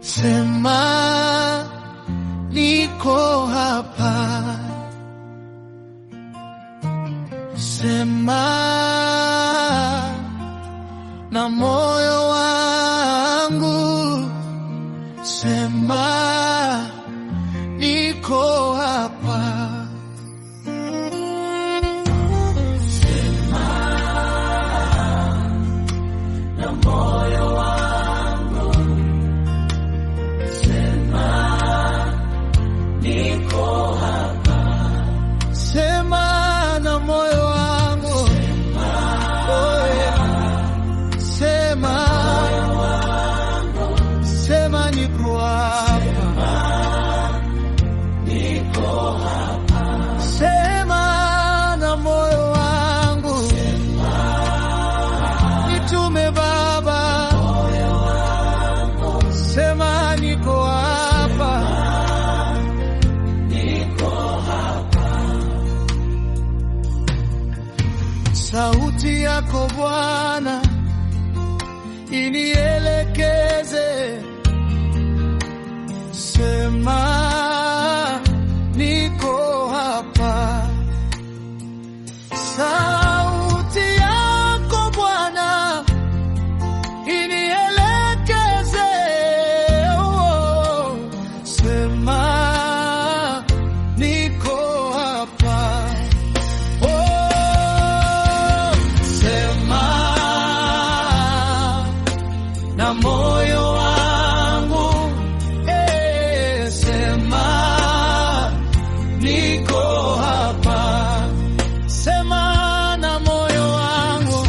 Sema niko hapa, sema na moyo wangu, sema niko hapa. Sauti yako Bwana inielekeze, sema niko hapa. Sauti yako Bwana inielekeze, oh, sema niko hapa. Na moyo wangu, sema niko hapa. Sema na moyo wangu,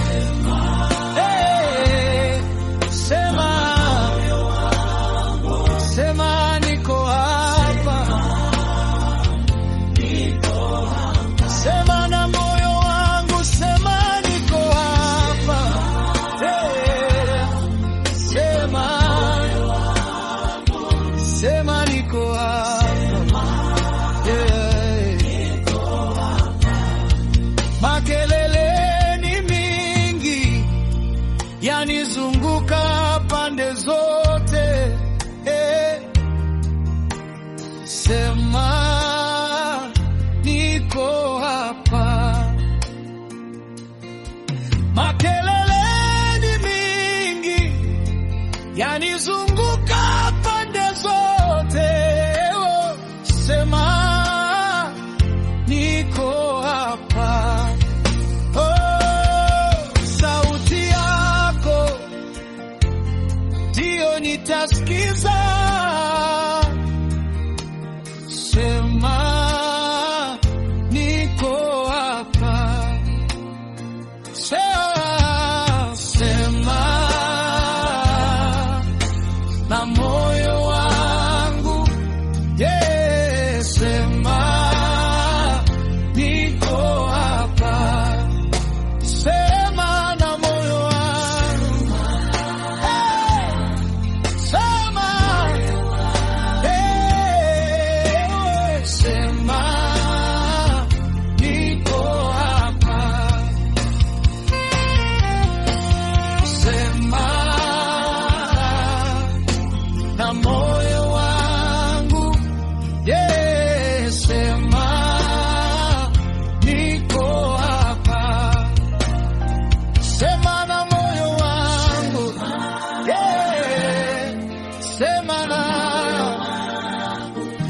sema niko hapa. Sema na moyo wangu, sema niko hapa. Sema niko hapa, Makelele ni mingi yanizunguka pande zote, sema niko hapa. Makelele ni mingi yanizunguka pande zote, sema niko hapa. Oh, sauti yako ndio nitasikiza, sema niko hapa. Sema na moyo wangu, sema niko hapa. Sema na moyo wangu, sema, sema niko hapa. Sema na moyo wangu, sema niko hapa. Sema na moyo wangu,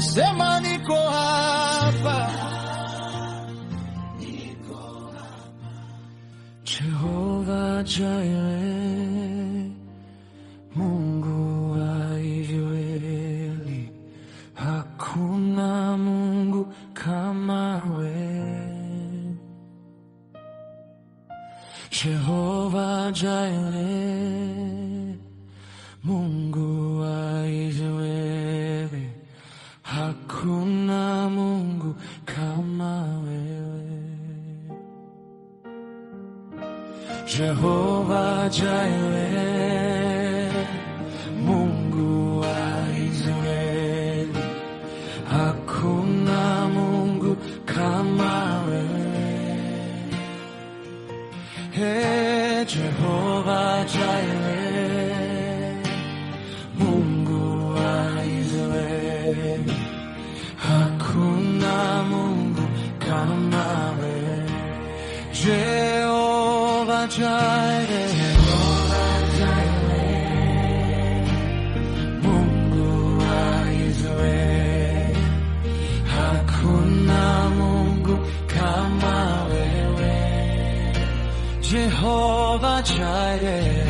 sema niko hapa. Jehovah Jireh, Mungu wa Israeli, hakuna Mungu kama wewe. Jehovah Jireh, Mungu wa Israeli, hakuna Mungu kama wewe. Jehovah Jireh, Mungu wa Israeli, hakuna Mungu kama wewe. Jehovah Jireh, Mungu wa Jireh, Mungu wa Israeli, hakuna Mungu kama wewe. Jehovah Jireh,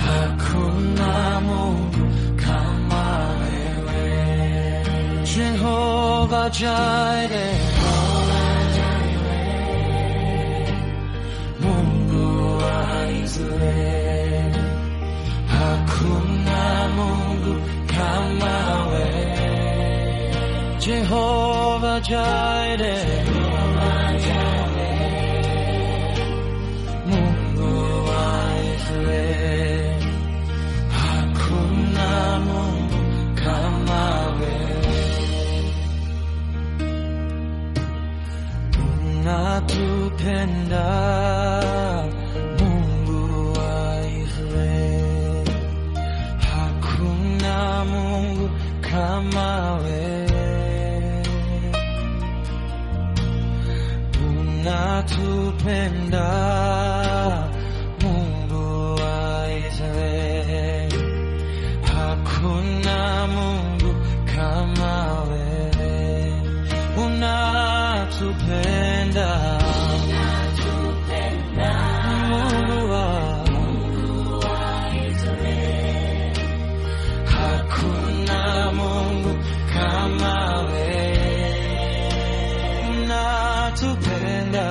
hakuna Mungu kama wewe. Jehovah Jireh, Mungu wa Israeli, hakuna Mungu kama wewe. Jehovah Jireh, Mungu wa Israeli, hakuna Mungu kama wewe. Unatupenda Mungu wa Israeli, hakuna Mungu kama wewe. Unatupenda Mungu wa Israeli, hakuna Mungu kama wewe. Unatupenda Mungu wa Israeli, hakuna Mungu kama wewe. Unatupenda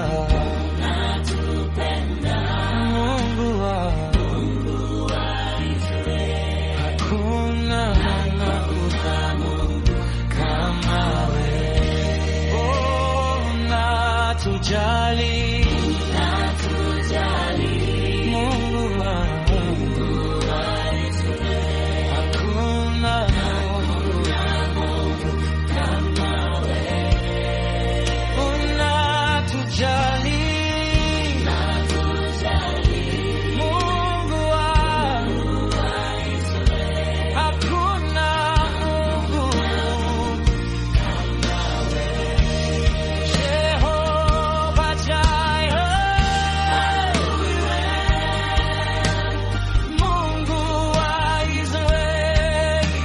Mungu wa Israeli, hakuna Mungu kama wewe. Oh, unatujali Mungu wa Israeli, hakuna Mungu kama wewe. Unatujali Mungu wa Israeli, hakuna Mungu kama wewe. Jehovah Jireh, Mungu wa Israeli,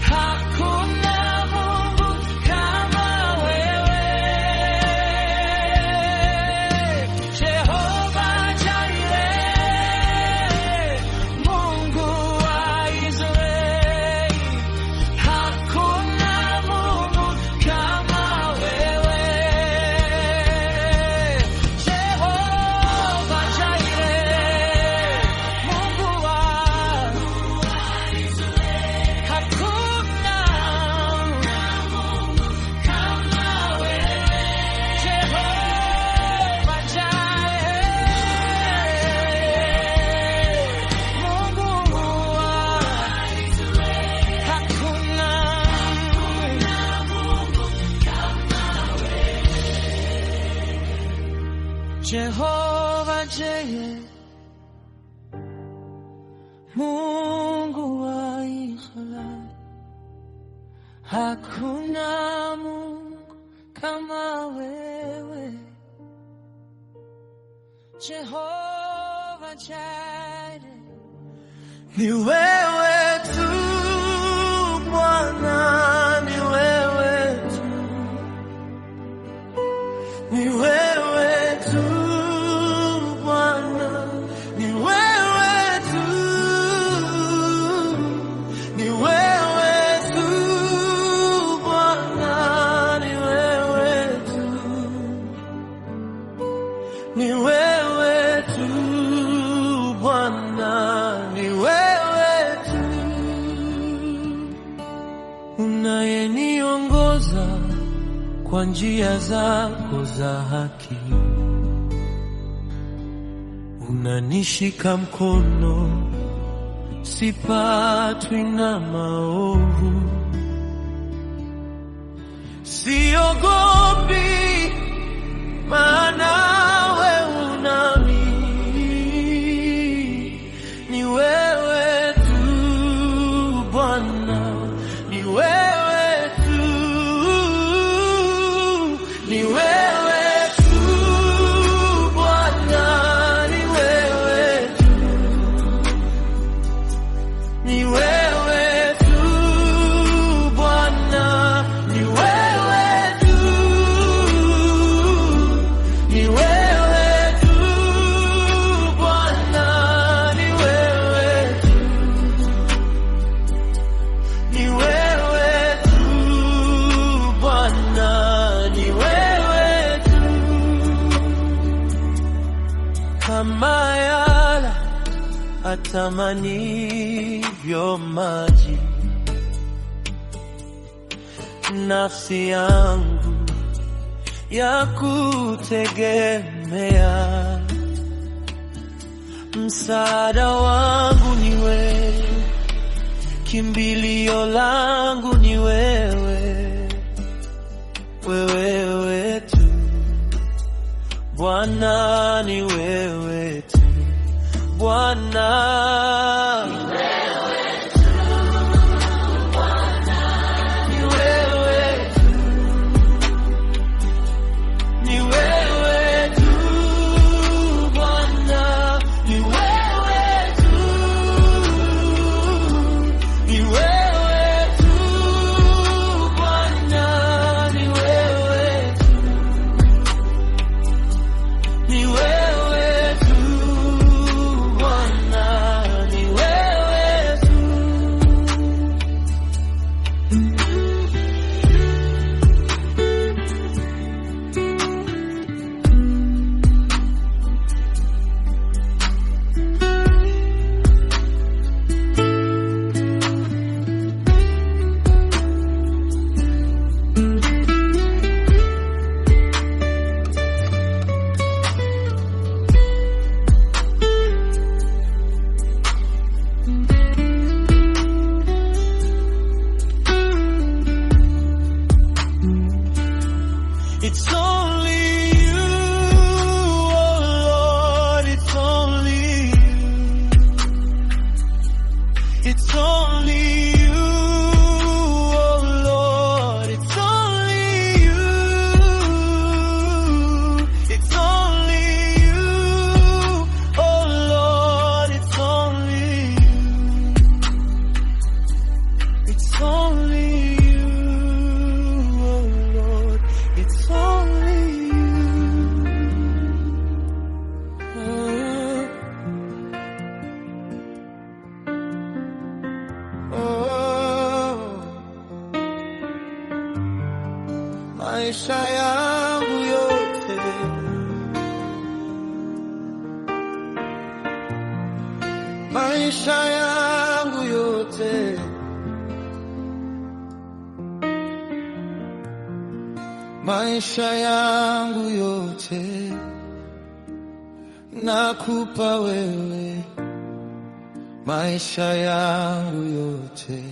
hakuna Mungu kama wewe. Jehovah Jireh, Mungu wa Israeli, hakuna Mungu kama wewe. Jehovah Jireh, Mungu wa Israeli, hakuna Mungu kama wewe. Jehovah Jireh, Mungu wa Israeli, hakuna Mungu kama wewe. Jehovah Jireh, Mungu wa Israeli, hakuna Mungu kama wewe. Jehovah Jireh, ni wewe tu Bwana, ni wewe tu, ni wewe tu Bwana, ni wewe tu, ni wewe tu Bwana, ni wewe tu, ni wewe tu Bwana, ni wewe tu, unayeniongoza kwa njia zako za haki, unanishika mkono, sipatwi na maovu, siogopi maana wewe unami, ni wewe tu Bwana, ni wewe tu kama yala atamanivyo maji. Nafsi yangu ya kutegemea, msaada wangu ni wewe, kimbilio langu ni wewe, wewe tu Bwana, ni wewe tu Bwana, ni wewe tu Bwana, ni wewe tu, ni wewe tu Bwana, ni wewe tu, ni wewe tu Bwana, ni wewe tu, ni wewe tu Bwana, ni wewe tu. It's only you, oh Lord, it's only you. It's only you, oh Lord, it's only you. It's only you, oh Lord, it's only you. It's only you, oh Lord, it's only you. Maisha yangu yote, maisha yangu yote, maisha yangu yote nakupa wewe, maisha yangu yote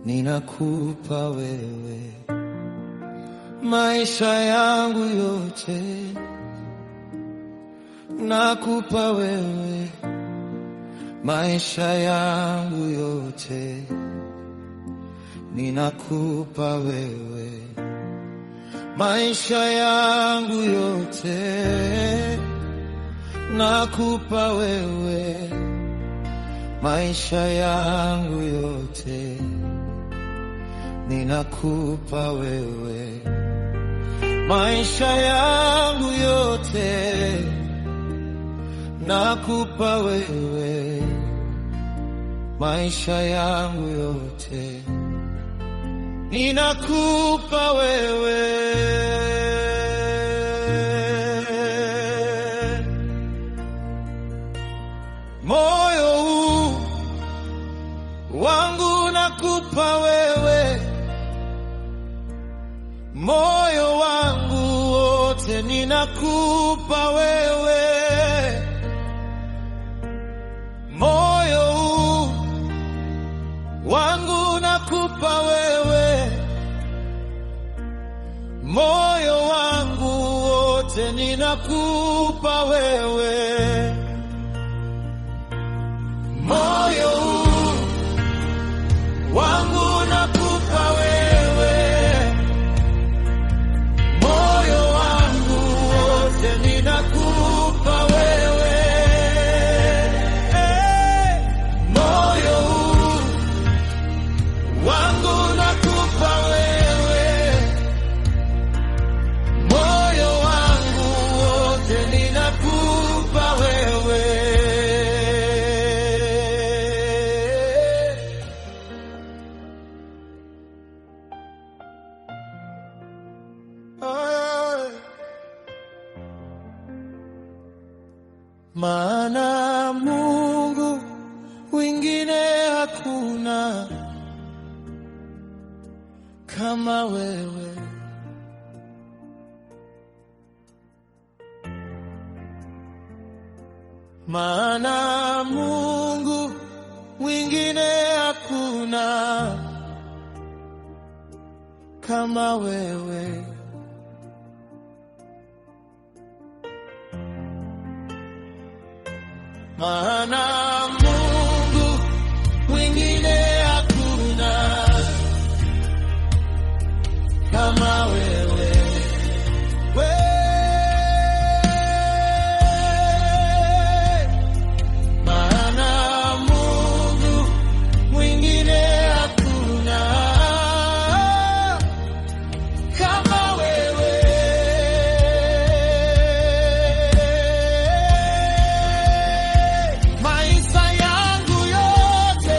ninakupa wewe, maisha yangu yote nakupa wewe, maisha yangu yote ninakupa wewe, maisha yangu yote nakupa wewe, maisha yangu yote ninakupa wewe, maisha yangu yote nakupa wewe, maisha yangu yote ninakupa wewe. Moyo huu wangu nakupa wewe, moyo wangu wote ninakupa wewe, moyo huu wangu nakupa wewe, moyo wangu wote ninakupa wewe, moyo huu wangu nakupa wewe, moyo wangu wote ninakupa wewe, moyo huu wangu nakupa wewe, moyo wangu wote ninakupa wewe. maana Mungu wengine hakuna kama wewe. Maana Mungu wengine hakuna kama wewe. Maana Mungu wengine hakuna kama wewe. Maana Mungu wengine hakuna kama wewe. Maisha yangu yote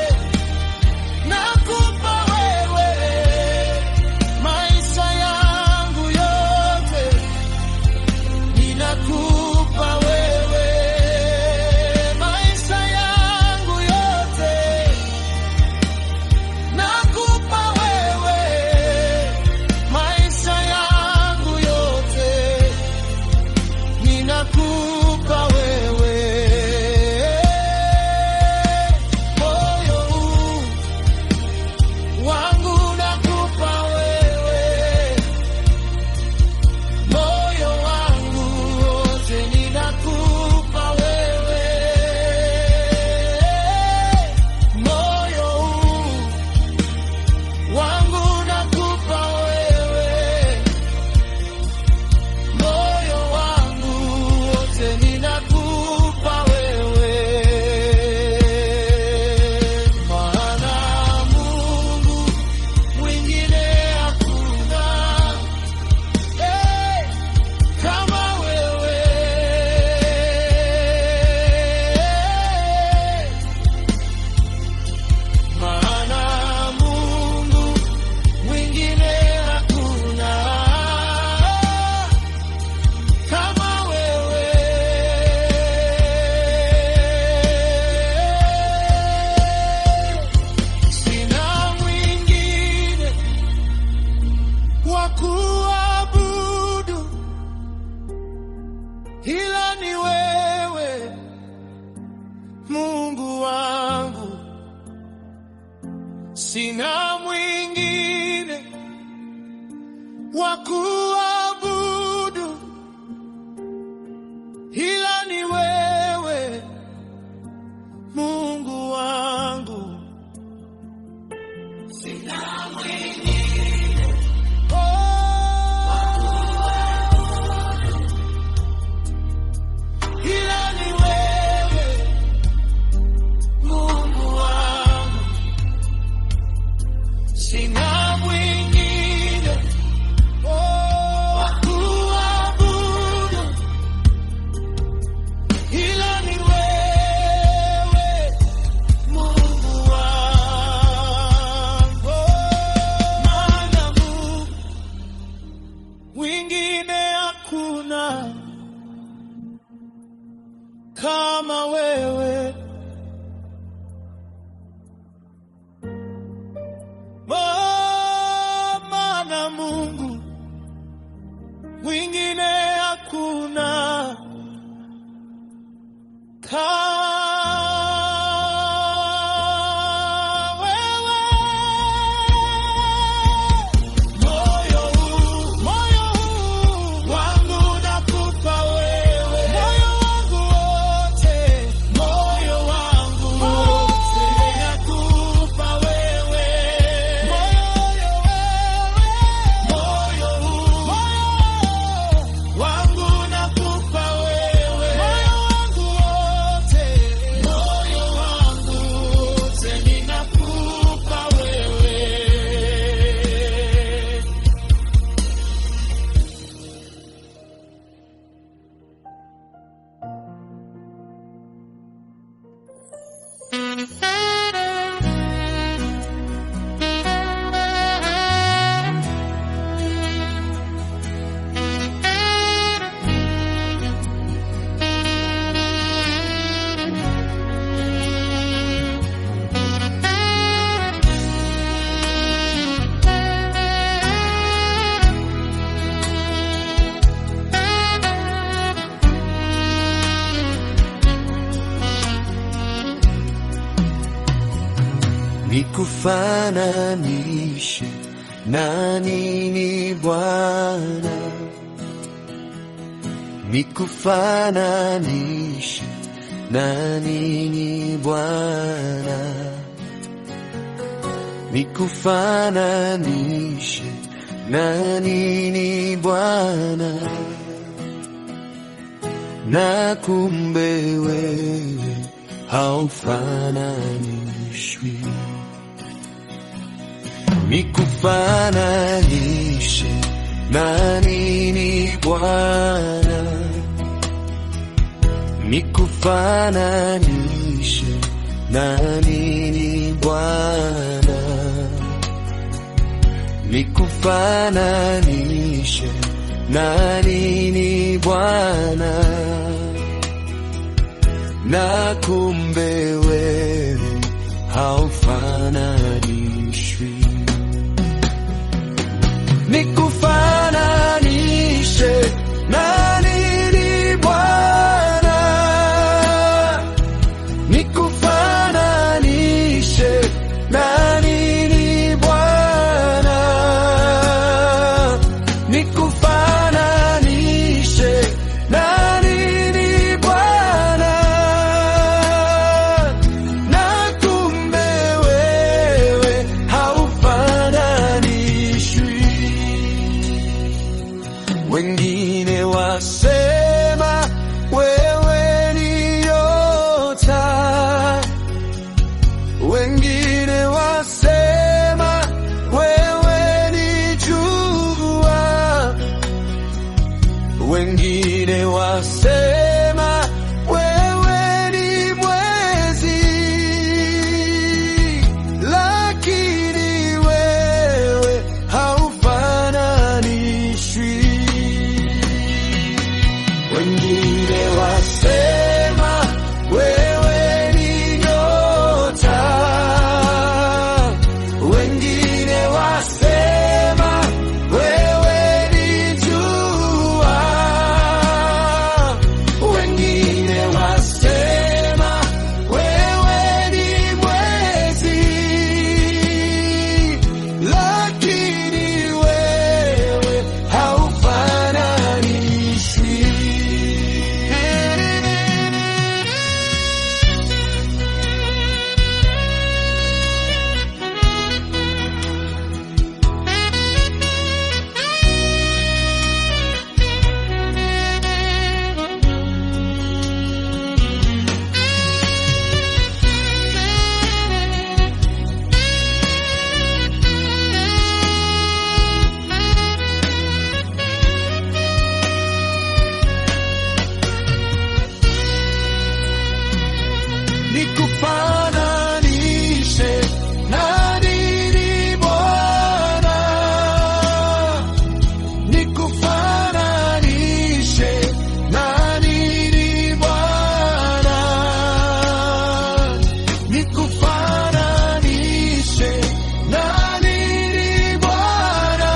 nakupa wewe, maisha yangu yote ninakupa wewe, maisha yangu yote nakupa wewe, maisha yangu yote ninakupa wewe. Moyo huu wangu nakupa wewe, moyo wangu wote ninakupa wewe, moyo huu wangu nakupa wewe, moyo wangu wote ninakupa wewe. Maana Mungu wengine hakuna kama wewe. Maana Mungu wengine hakuna kama wewe. Sina mwingine wa kuabudu ila ni wewe, Mungu wangu. Sina mwingine wa kuabudu ila ni wewe, Mungu wangu. Sina mwingine ila ni wewe, Mungu wangu. Sina mwingine wa kuabudu ila ni wewe, Mungu wangu. Maana Mungu wengine hakuna kama wewe. Maana Mungu wengine hakuna kama wewe. Moyo huu wangu nakupa wewe, moyo wangu wote, moyo wangu wote nakupa wewe, moyo huu wangu nakupa wewe, moyo wangu wote nikufananishe na nini Bwana? Nikufananishe na nini Bwana? Nikufananishe na nini Bwana? Na kumbe wewe haufananishwi. Nikufananishe na nini Bwana? Nikufananishe na nini Bwana? Nikufananishe na nini Bwana? Na kumbe wewe haufananishwi. Nikufananishe na nini Bwana? Nikufananishe na nini Bwana? Nikufananishe na nini Bwana? Na kumbe wewe haufananishwi. Wengine wasema wewe ni nyota, wengine wasema wewe ni jua, wengine wasema wewe ni mwezi, lakini wewe haufananishwi. Wengine wasema wewe ni nyota, wengine wasema wewe ni jua, wengine wasema wewe ni mwezi, lakini wewe haufananishwi. Nikufananishe na nini Bwana? Nikufananishe na nini Bwana? Nikufananishe na nini Bwana?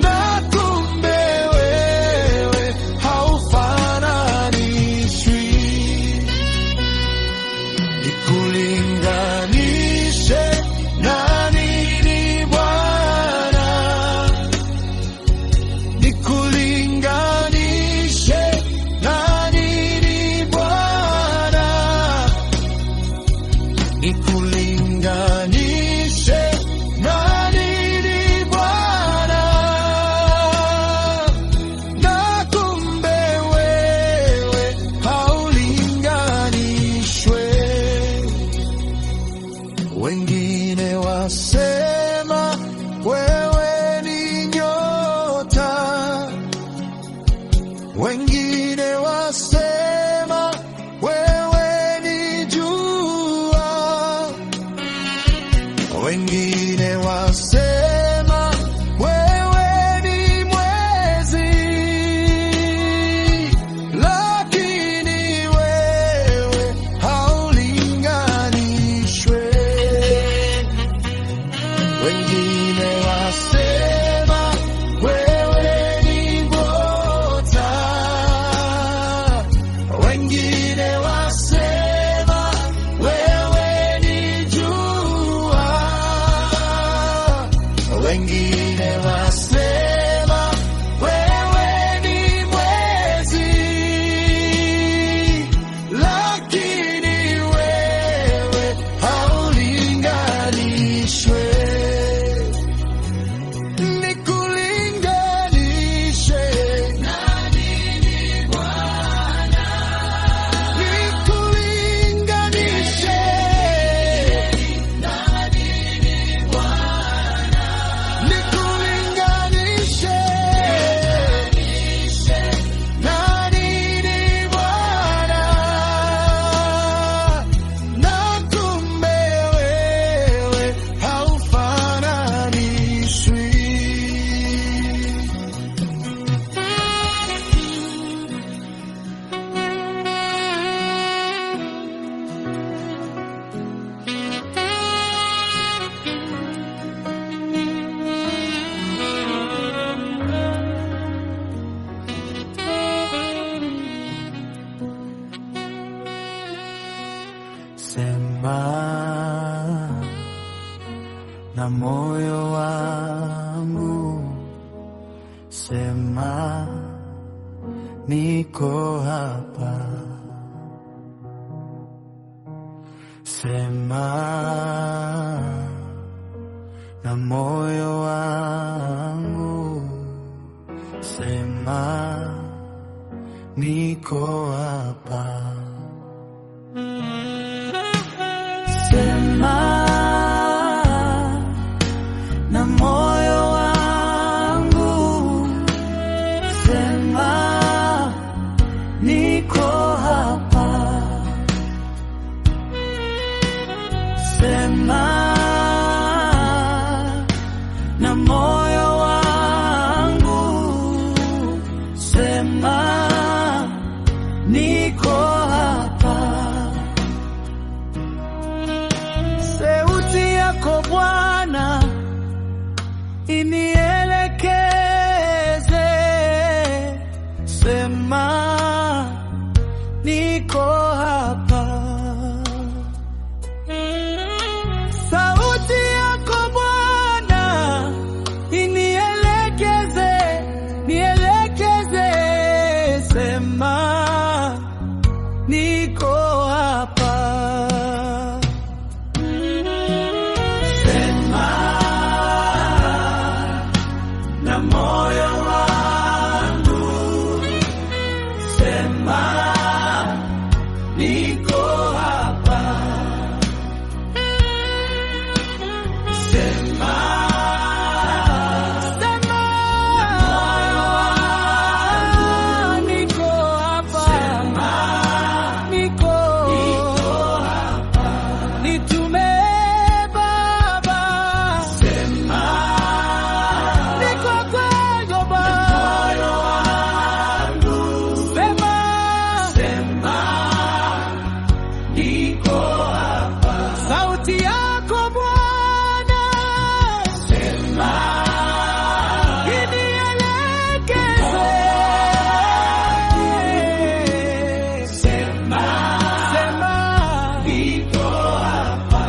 Na kumbe wewe haufananishwi. Nikulinganishe na nini Bwana? Nikulinganishe na nini Bwana? Nikulinganishe na nini Bwana? Na kumbe wewe haulinganishwe. Wengine wasema wewe ni nyota, wengine wasema wewe ni jua, wengine wasema wewe ni mwezi, lakini wewe haulinganishwe. Wengine wasema wewe ni nyota, sema na moyo wangu, sema niko hapa, sema na moyo wangu, sema niko hapa, sema na moyo wangu, sema niko hapa, sema na moyo wangu, sema niko hapa. Sauti yako Bwana inielekeze, sema niko hapa. Sauti yako Bwana inielekeze, nielekeze, sema niko hapa, sema na moyo wangu, sema niko hapa, sema niko hapa, niko hapa, nitume Baba, sema niko kwako moyo wangu, sema niko hapa. Sauti yako Bwana, sema inielekeze, sema niko hapa.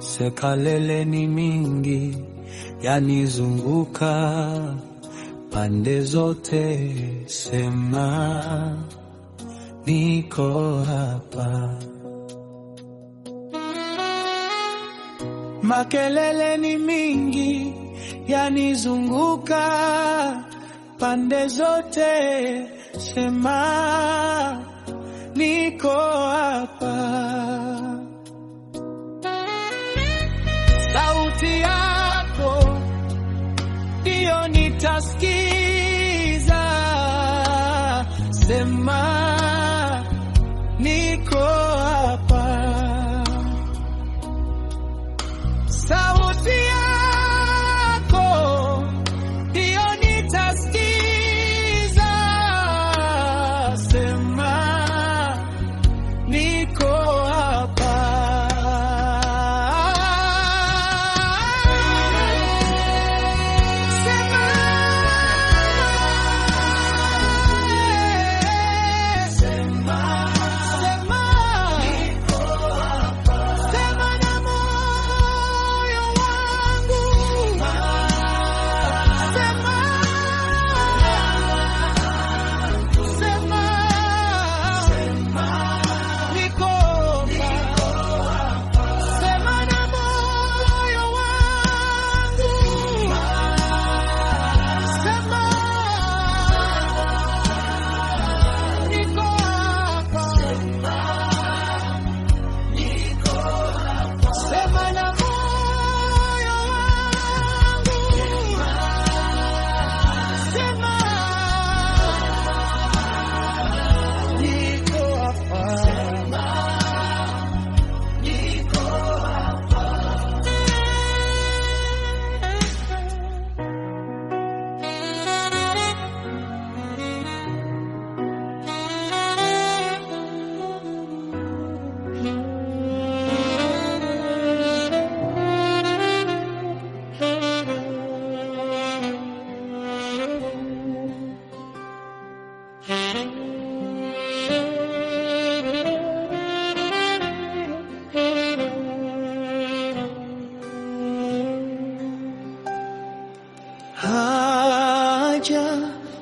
Sekalele ni mingi yanizunguka pande zote, sema niko hapa. Makelele ni mingi yanizunguka pande zote, sema niko hapa. Sauti yako ndiyo nitasikiza, sema niko hapa. Sauti yako ndiyo nitasikiza, sema niko hapa.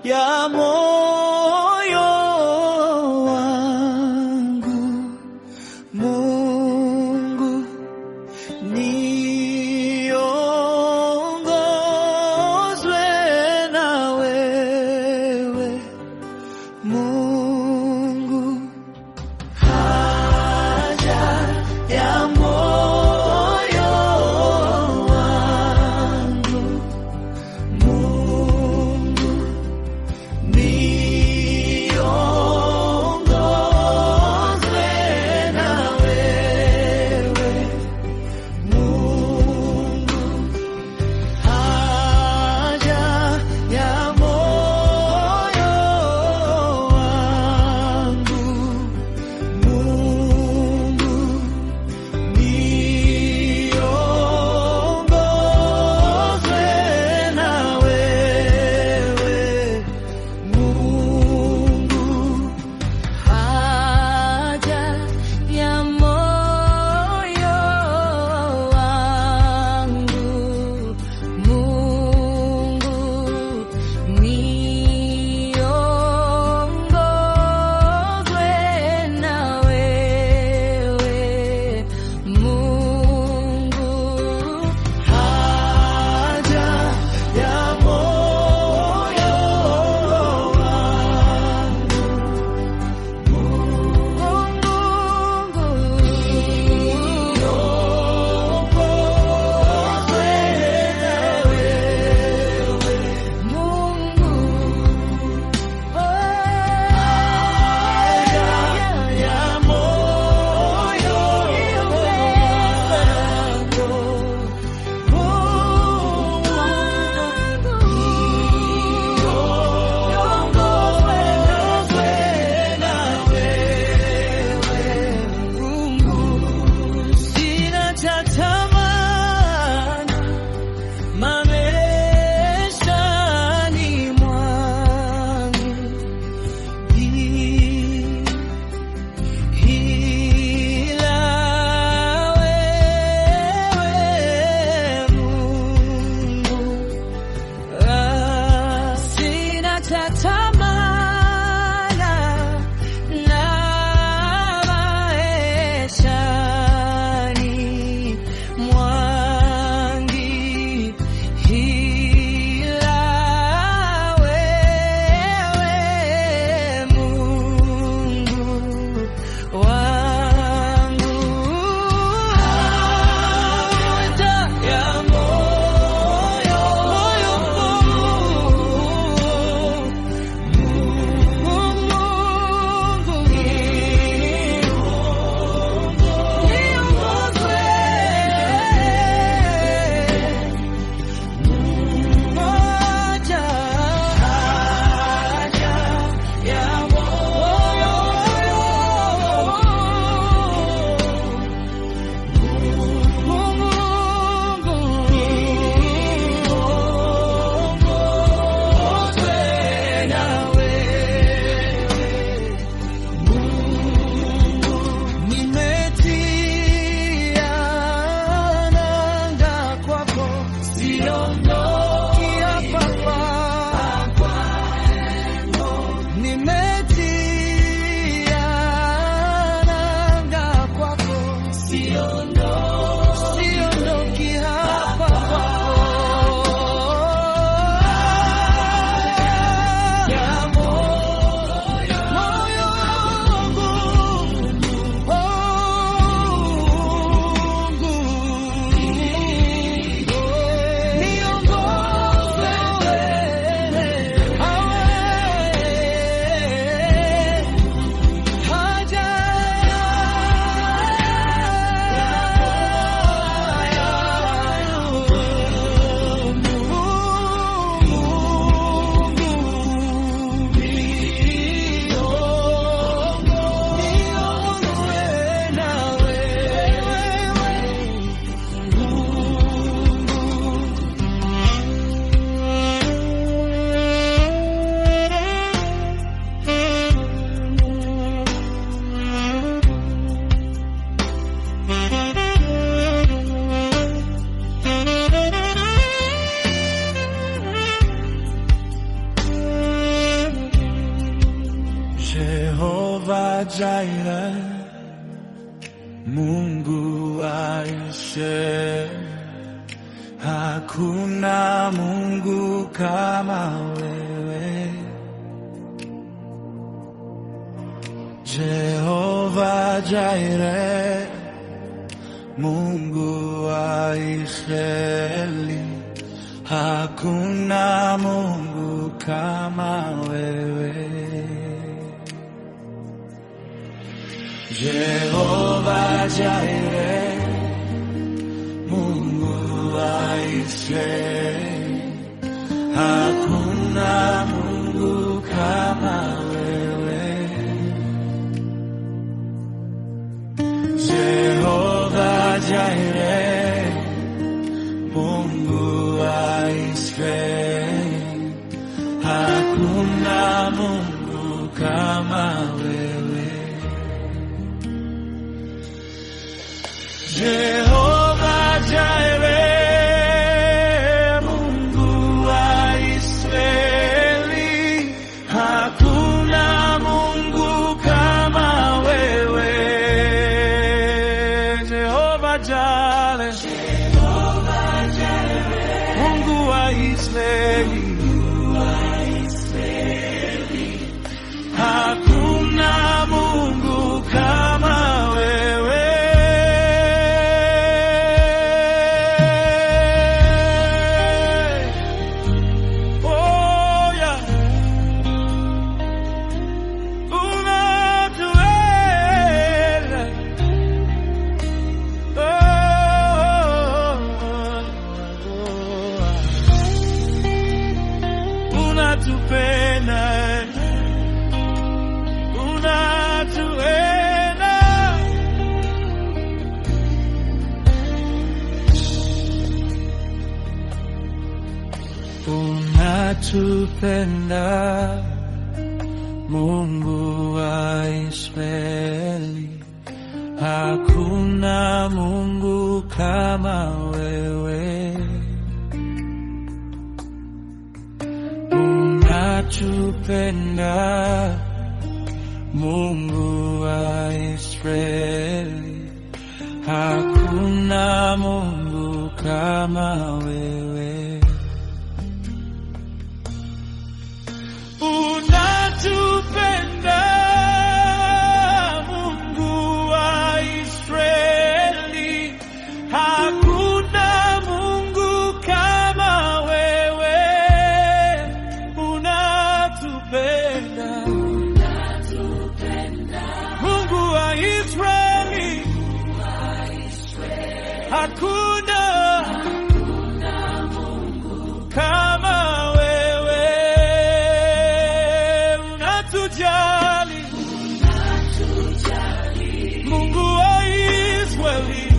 ya moyo wangu. Mungu niongozwe na wewe. Mungu haja ya moyo wangu. Mungu niongozwe na wewe. Mungu haja ya moyo wangu. Mungu niongozwe na wewe. Mungu haja ya moyo wangu. Mungu niongozwe na wewe. Mungu haja ya moyo sina cha tamani maishani mwangu ila wewe Mungu. Sina cha tamana na maishani mwangu ila wewe Mungu wangu. Haja ya moyo wangu. Jire, Mungu wa Israeli, hakuna Mungu kama wewe. Jehova Jire, Mungu wa Israeli, hakuna Mungu kama wewe. Jehova Jire, Mungu wa Israeli, hakuna Mungu kama wewe. Jehova Jire, Mungu wa Israeli, hakuna Mungu kama wewe. Jehova Jire, Mungu wa Israeli, hakuna Mungu kama wewe. Jehova Jire, Mungu wa Israeli, hakuna Mungu kama wewe. Unatupenda Mungu wa Israeli, hakuna Mungu kama wewe. Unatupenda Mungu wa Israeli, hakuna Mungu kama wewe. Unatupenda Mungu wa Israeli, hakuna Mungu kama wewe. Unatupenda Mungu wa Israeli, hakuna Mungu kama wewe. Mungu wa Israeli,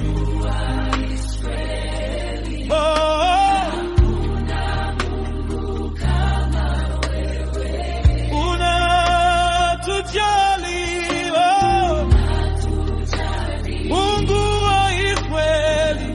hakuna Mungu kama wewe. Unatujali, Mungu wa Israeli,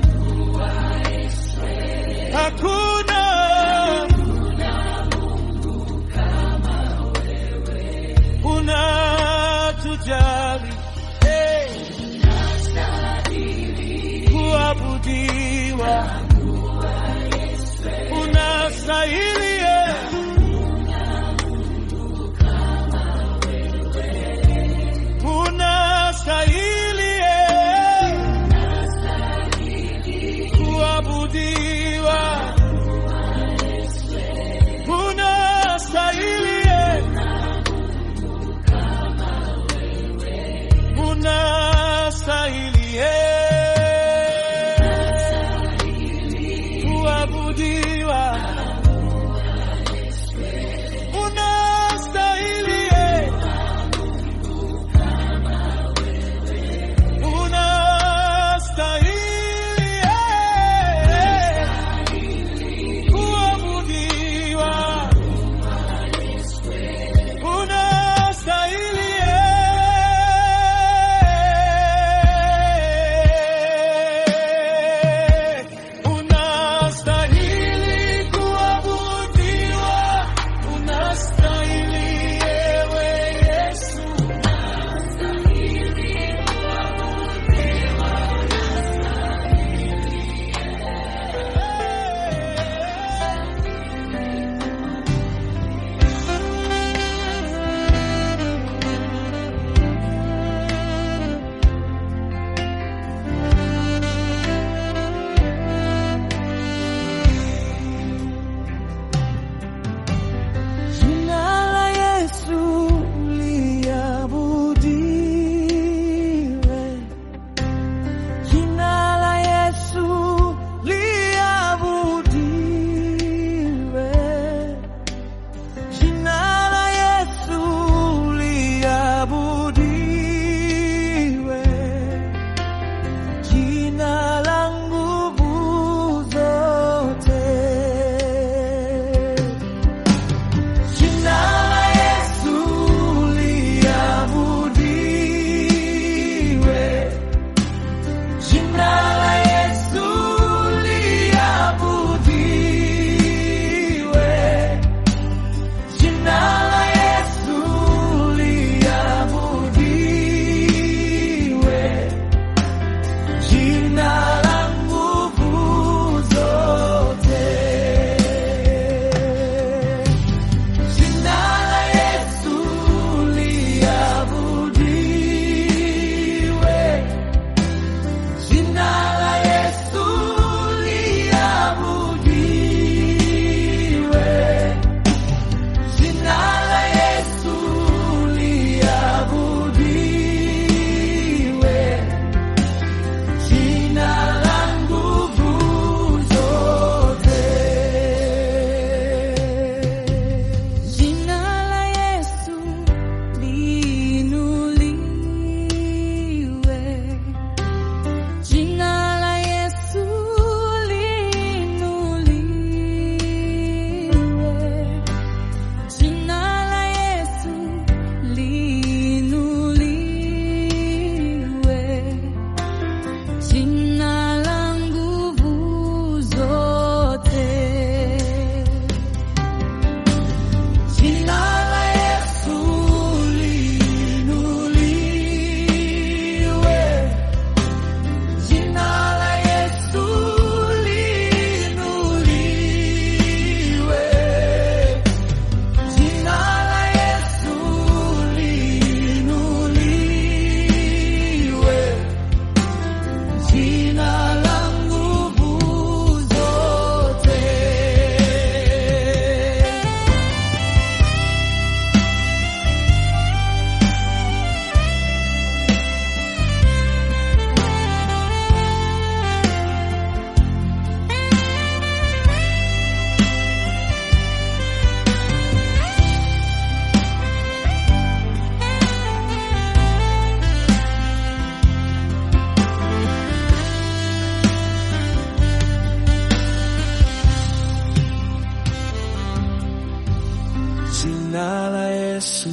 Jina la Yesu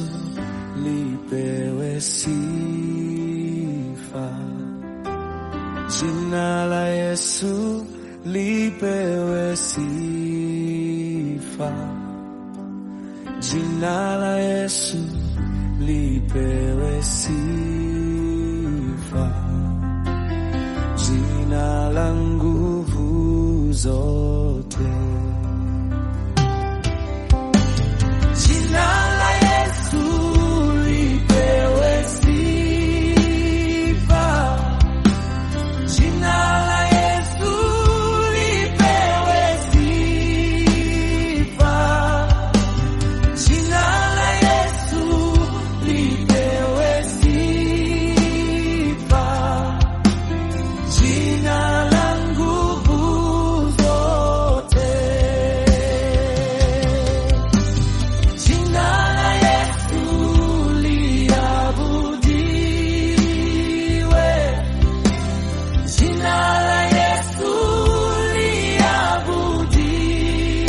lipewe sifa. Jina la Yesu lipewe sifa. Jina la Yesu lipewe sifa. Jina la nguvu zote. Jina la Yesu lipewe sifa. Jina la Yesu lipewe sifa. Jina la Yesu lipewe sifa. Jina la nguvu zote. Jina la Yesu liabudiwe. Jina la Yesu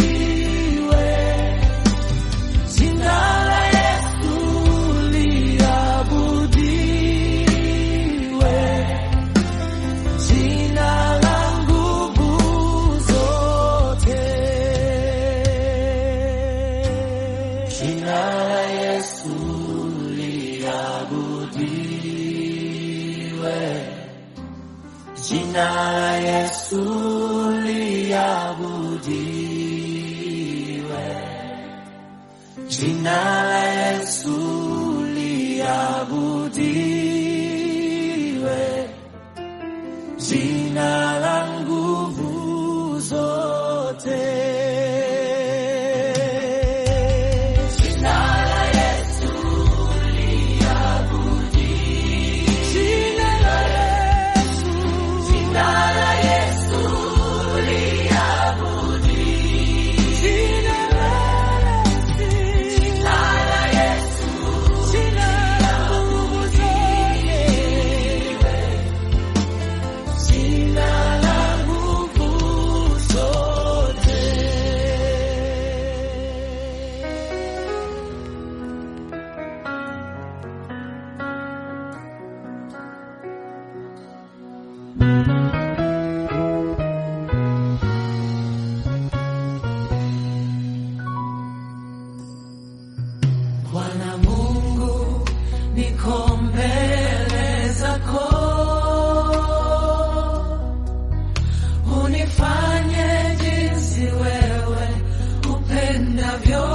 liabudiwe. Jina la Yesu liabudiwe. Jina la nguvu zote. Jina la Yesu liabudiwe. Jina la Yesu liabudiwe. Jina la Yesu liabudiwe. Jina la nguvu zote. Jina la Yesu liabudiwe. Jina la Yesu. Jina la Yesu liabudiwe. Jina la Yesu. Jina la Yesu. Jina la nguvu zote. Jina la nguvu zote. Bwana Mungu, niko mbele zako, unifanye jinsi wewe upendavyo,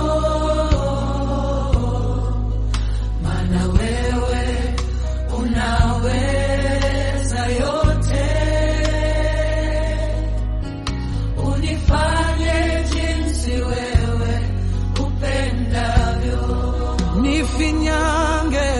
maana wewe unaweza yote. Unifanye jinsi wewe upendavyo. Nifinyange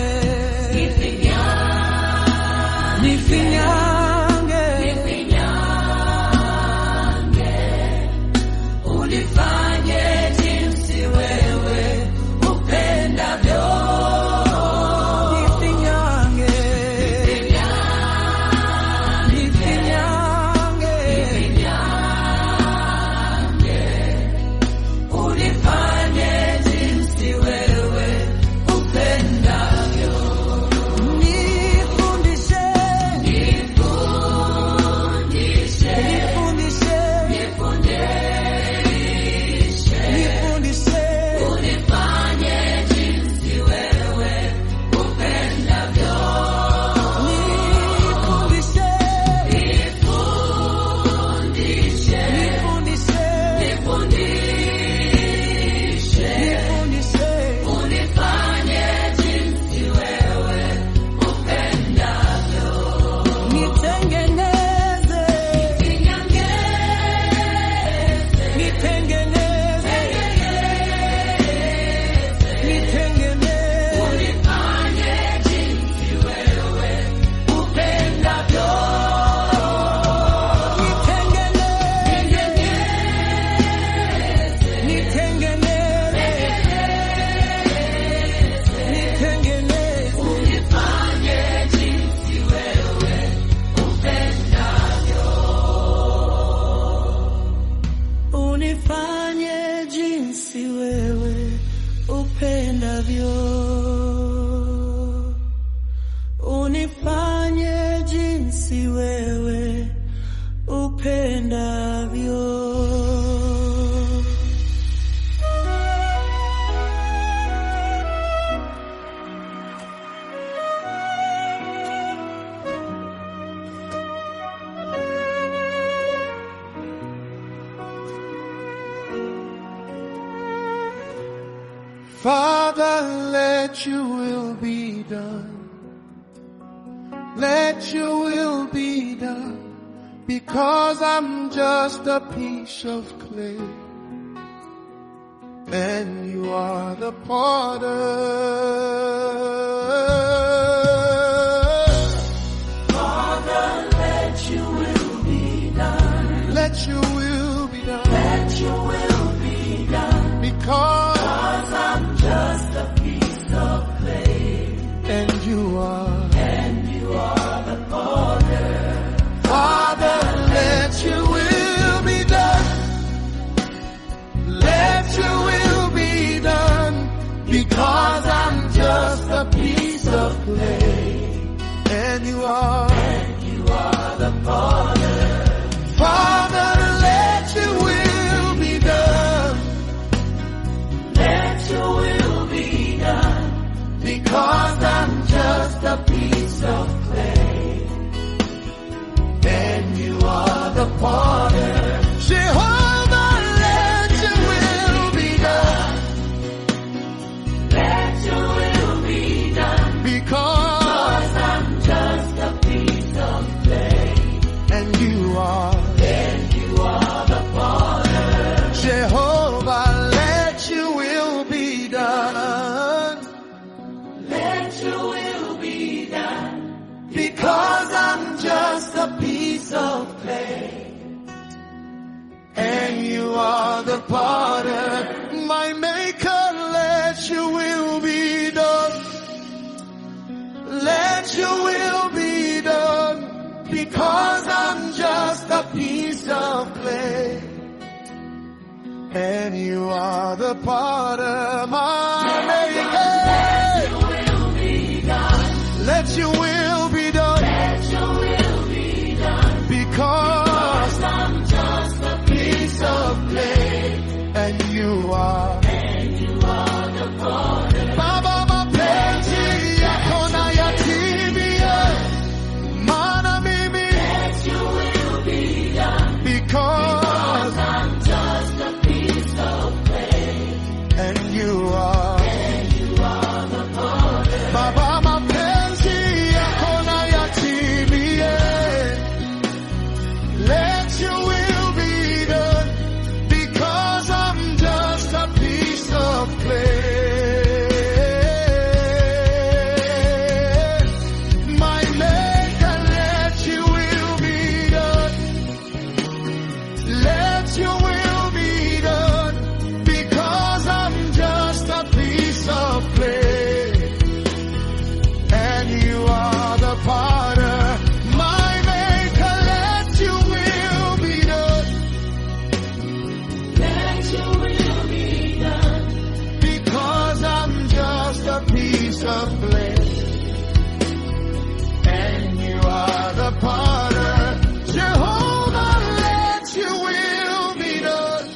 unifanye jinsi wewe upendavyo. Father, let your will be done. Let your will be done, because I'm just a piece of clay, and you are the potter. Father, let your will be done. Let your will be done. Let your will be done, because I'm just a piece of clay, and you are the potter. Father, let your will be done. Let your will be done, because I'm just a piece of clay, and you are the potter. Father, let your will be done. Let your will be done, because I'm just a piece of clay, and you are the potter. Jehovah, let your will be done. Let your will be done, because I'm just a piece of clay, and you are the potter. Jehovah, let your will be done. Let your will be done, because I'm just a piece of clay, and you are the potter. My maker, let your will be done. Let your will be done, because I'm just a piece of clay, and you are the potter. My maker, let your will be done. Let your will be done, because I'm just a piece of clay, and you are the potter. Baba, mapenzi yako na yatimie, maana mimi. Let your will be done, because I'm just a piece of clay, and you are the potter. Baba, mapenzi yako na yatimie. Let your will be done, because I'm just a piece of clay. My maker, let your will be done. Let your will be done, because I'm just a piece of clay, and you are the potter. My maker, let your will be done. Let your will be done, because I'm just a piece of clay, and you are the potter. Jehovah, let your will be done.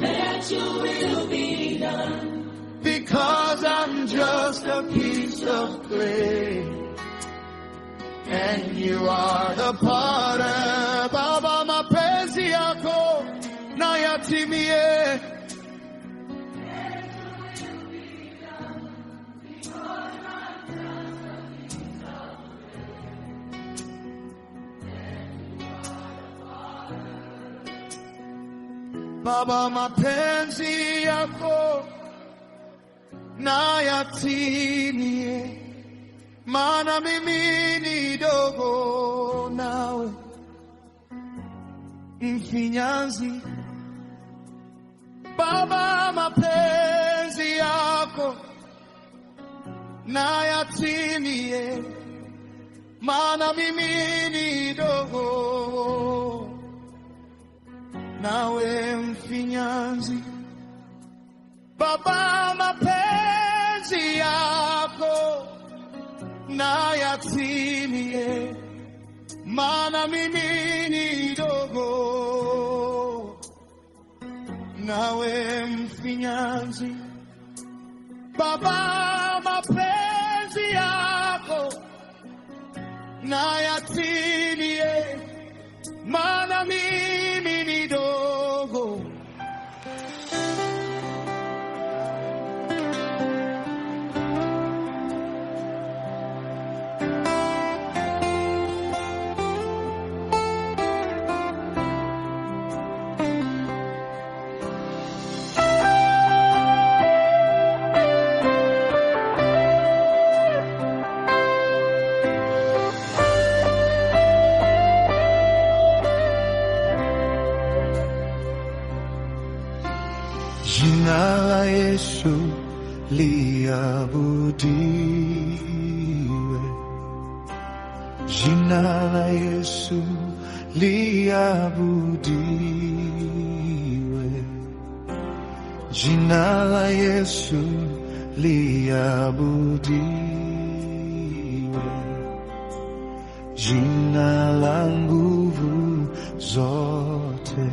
Let your will be done, because I'm just a piece of clay, and you are the potter. Baba, mapenzi yako na yatimie. Baba, mapenzi yako na yatimie, maana mimi ni dogo nawe mfinyanzi. Baba, mapenzi yako na yatimie, maana mimi ni dogo nawe mfinyanzi. Baba, na yatimie, maana mimi ni dogo, nawe mfinyanzi. Baba, mapenzi yako na yatimie, maana mimi ni dogo. Jina la Yesu liabudiwe, jina la Yesu liabudiwe, jina la Yesu liabudiwe, jina la nguvu zote.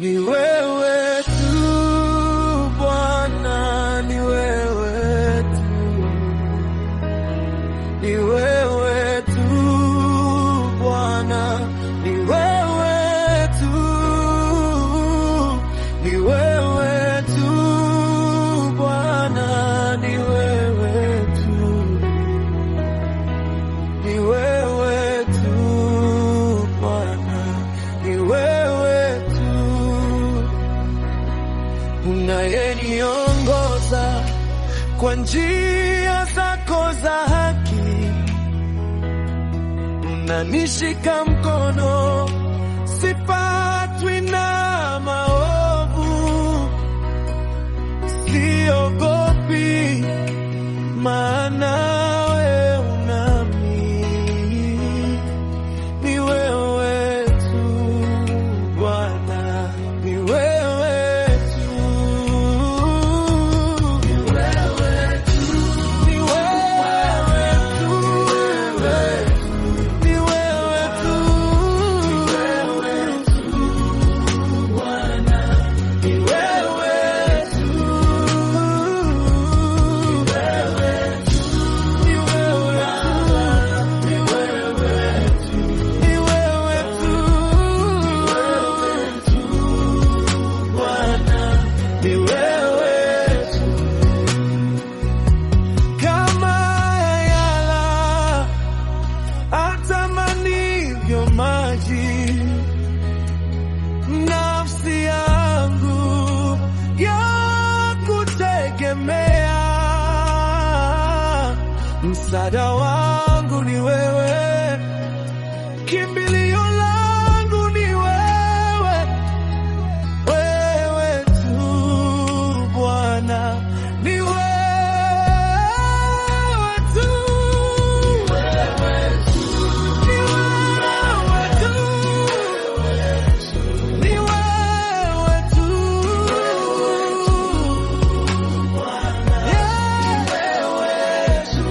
ni wewe tu Bwana, ni wewe tu, ni wewe tu Bwana, ni wewe tu, ni wewe tu Bwana, ni wewe tu, ni wewe tu Bwana, ni wewe tu unayeniongoza kwa njia zako za haki, unanishika mkono, sipatwi na maovu, siogopi maana wewe unami, ni wewe tu Bwana, ni wewe tu, ni wewe tu, ni wewe tu, ni wewe tu, ni wewe tu Bwana, ni wewe tu, kama yala atamanivyo maji, nafsi yangu ya kutegemea, msaada wangu ni wewe, kimbilio langu ni wewe, wewe tu Bwana, ni wewe tu, ni wewe tu, ni wewe tu Bwana, ni wewe tu,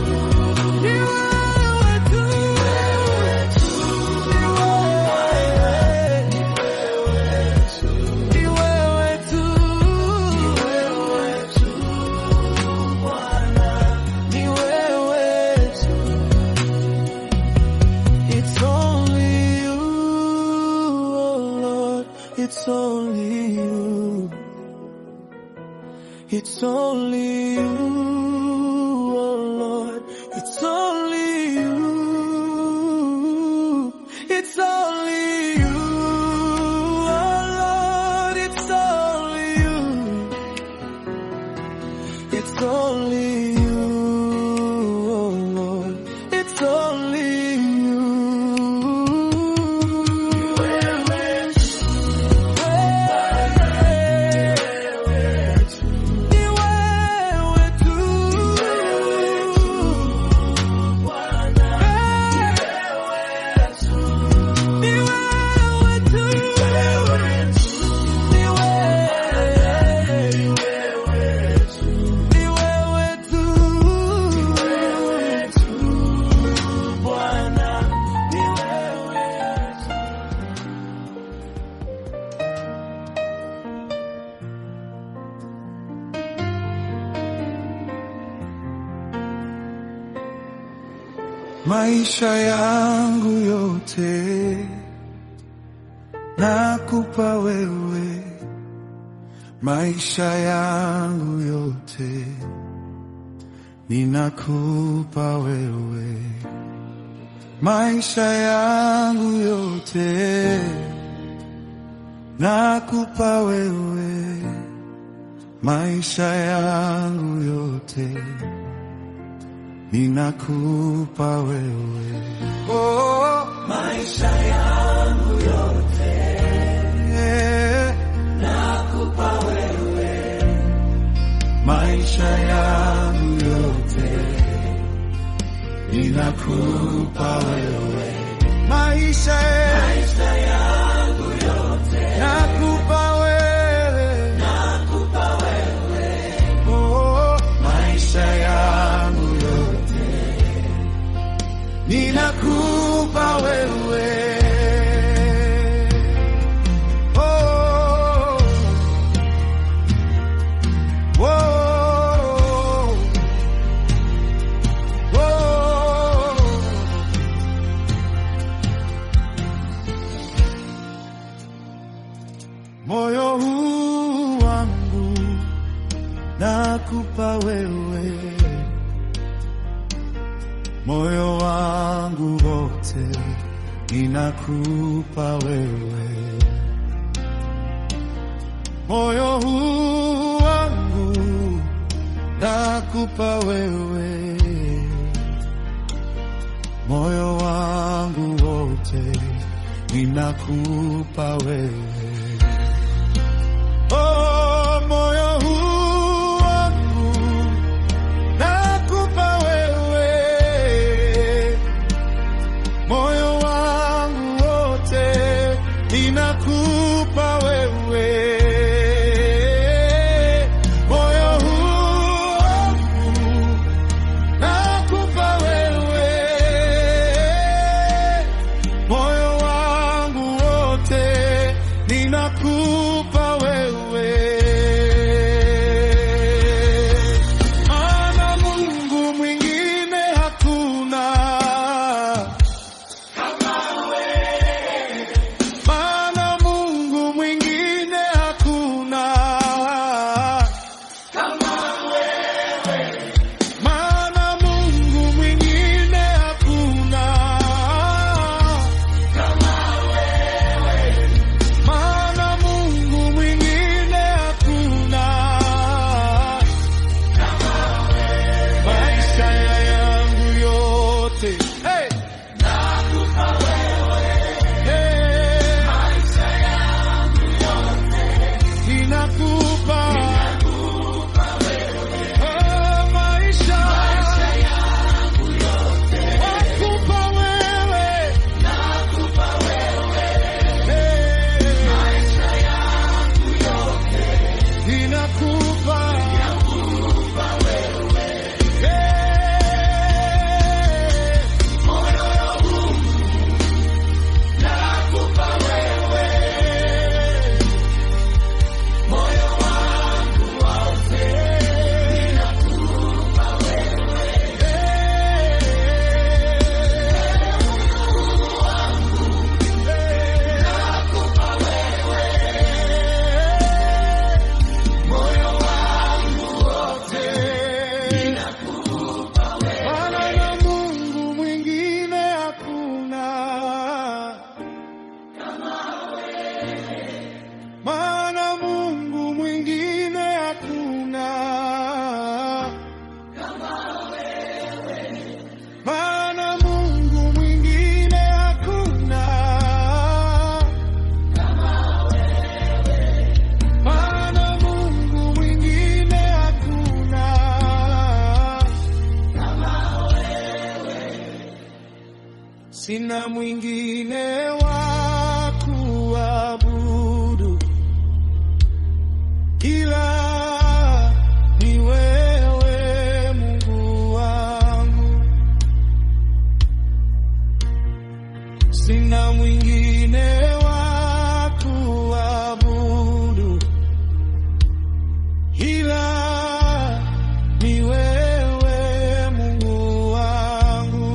ni wewe tu, ni wewe tu Bwana, ni wewe tu. It's only you, oh Lord, it's only you. It's only you, oh Lord, it's only you. It's only you, oh Lord, it's only you. It's only you, oh Lord, it's only you. Ni wewe tu Bwana, ni wewe tu, ni wewe tu Bwana, ni wewe tu. Maisha yangu yote nakupa wewe, maisha yangu yote ninakupa wewe, maisha yangu yote nakupa wewe, maisha yangu yote ninakupa wewe, oh, maisha yangu yote, yeah, nakupa wewe, maisha yangu yote ninakupa wewe, maisha yangu yote nakupa wewe, oh, maisha yangu yote ninakupa wewe, oh, Moyo huu wangu nakupa wewe, moyo wangu wote ninakupa wewe. Moyo huu wangu nakupa wewe, moyo wangu wote ninakupa wewe. Oh, moyo huu wangu nakupa wewe, moyo wangu wote ninakupa wewe. Moyo huu wangu nakupa wewe, moyo wangu wote ninakupa wewe. Maana Mungu mwingine hakuna kama wewe, maana Mungu mwingine hakuna kama wewe, maana Mungu mwingine hakuna kama wewe, maana Mungu mwingine hakuna kama wewe. Maisha yangu yote, hey, nakupa wewe, hey, maisha yangu yote ninakupa wewe, oh, maisha yangu yote nakupa wewe, hey, maisha yangu yote ninakupa wewe, hey, moyo wangu nakupa wewe, moyo wangu wote ninakupa wewe, nakupa wewe, moyo wangu wote ninakupa wewe. Maana na Mungu mwingine hakuna kama wewe, maana Mungu mwingine hakuna kama wewe, maana Mungu mwingine hakuna kama wewe, maana Mungu mwingine hakuna kama wewe. Sina mwingine wa kuabudu ila ni wewe, Mungu wangu. Sina mwingine wa kuabudu ila ni wewe, Mungu wangu.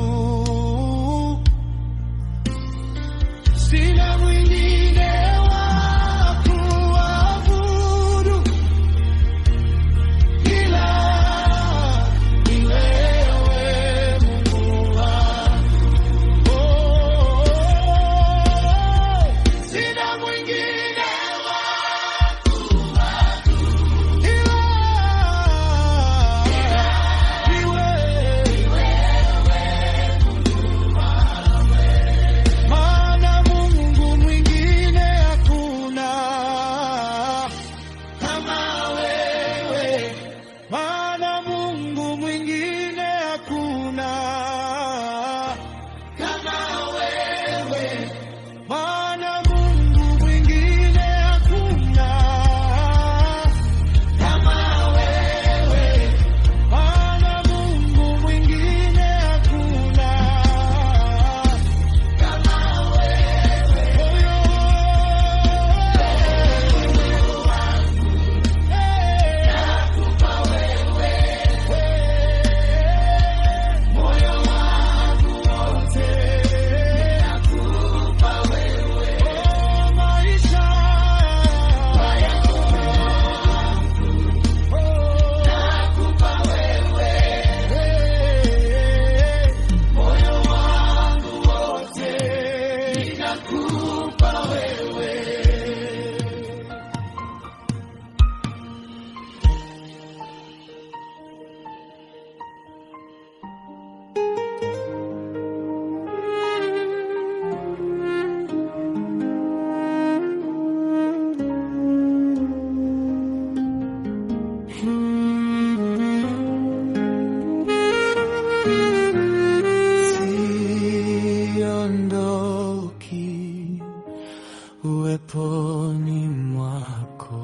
uweponi mwako.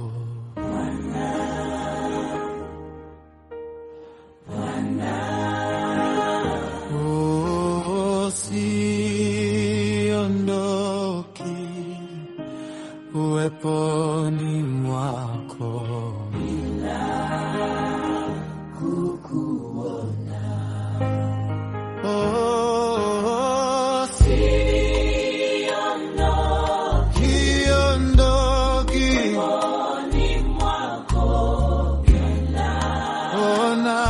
Oh, siondoki uweponi mwako bila kukuona. Oh, siondoki uweponi mwako bila ona.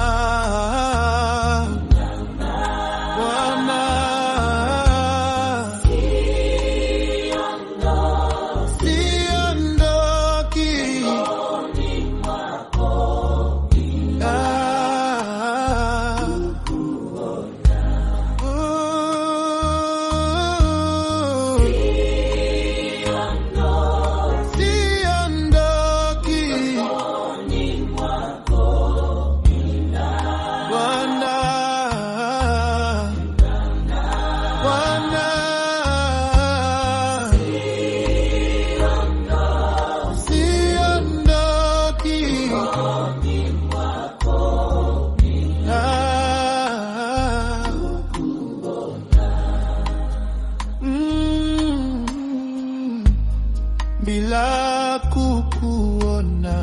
Bila kukuona,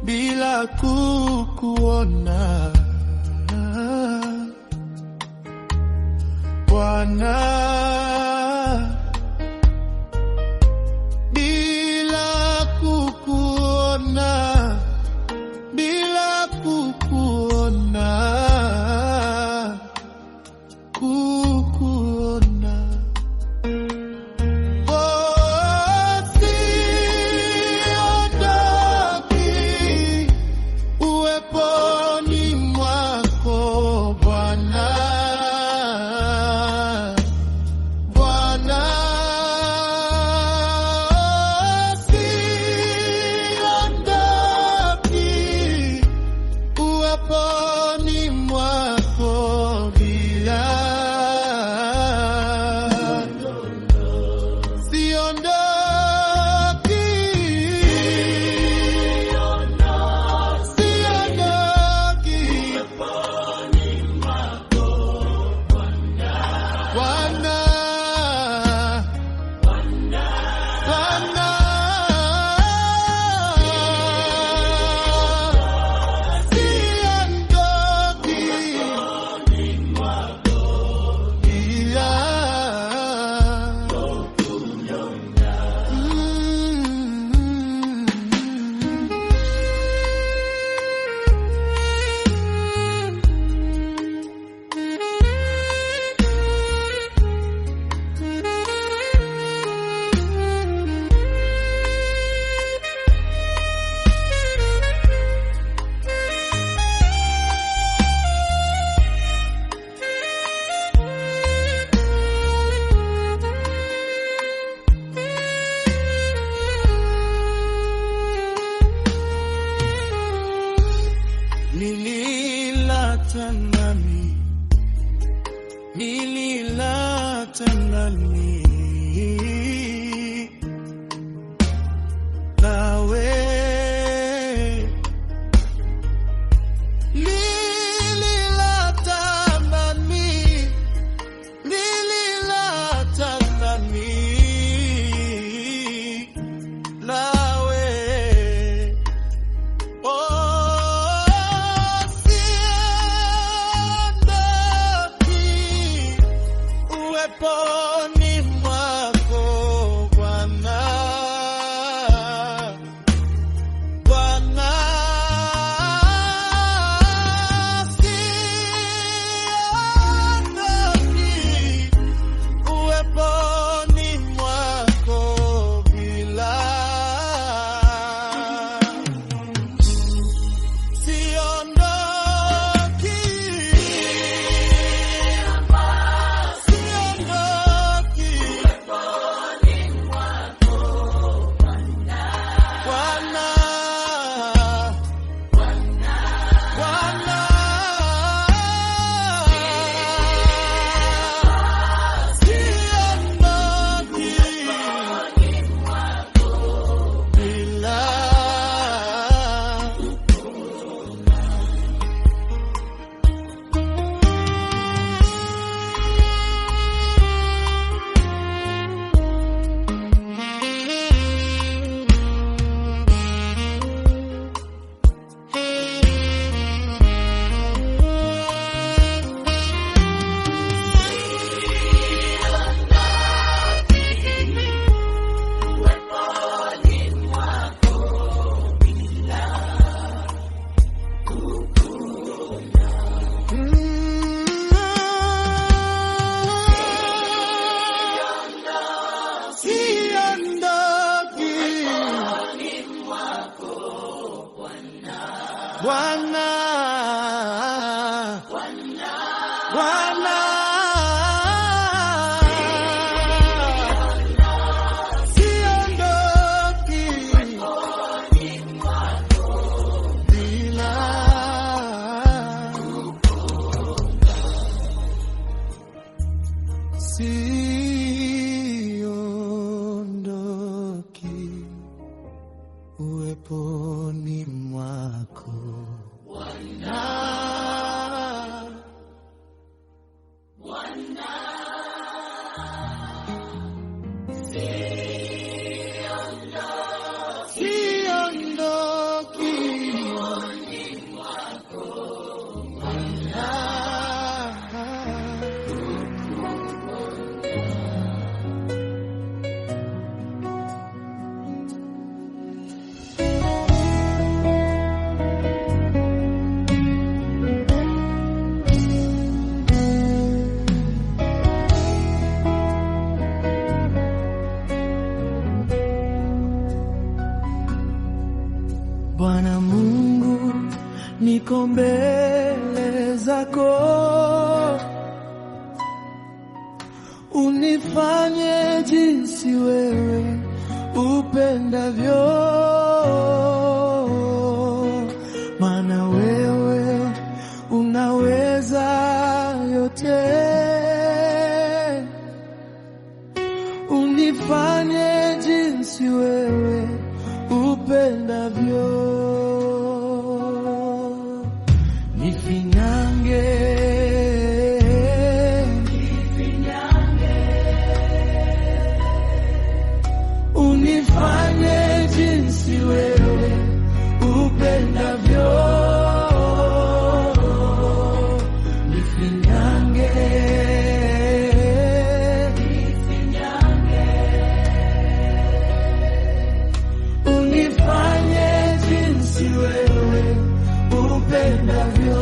bila kukuona Bwana, bila kukuona, bila kukuona, kukuona. Uweponi mwako Bwana, Bwana, siondoki uweponi mwako bila, siondoki. Nililata nami nawe, nililata nami nawe. Uweponi mwako Bwana, Bwana, siondoki bila siondoki uweponi mwako Bwana. Bwana Mungu, niko mbele zako, unifanye jinsi wewe upendavyo, maana wewe unaweza yote, unifanye jinsi wewe upendavyo. Nifinyange, unifanye jinsi wewe upendavyo. Nifinyange, unifanye jinsi wewe upendavyo.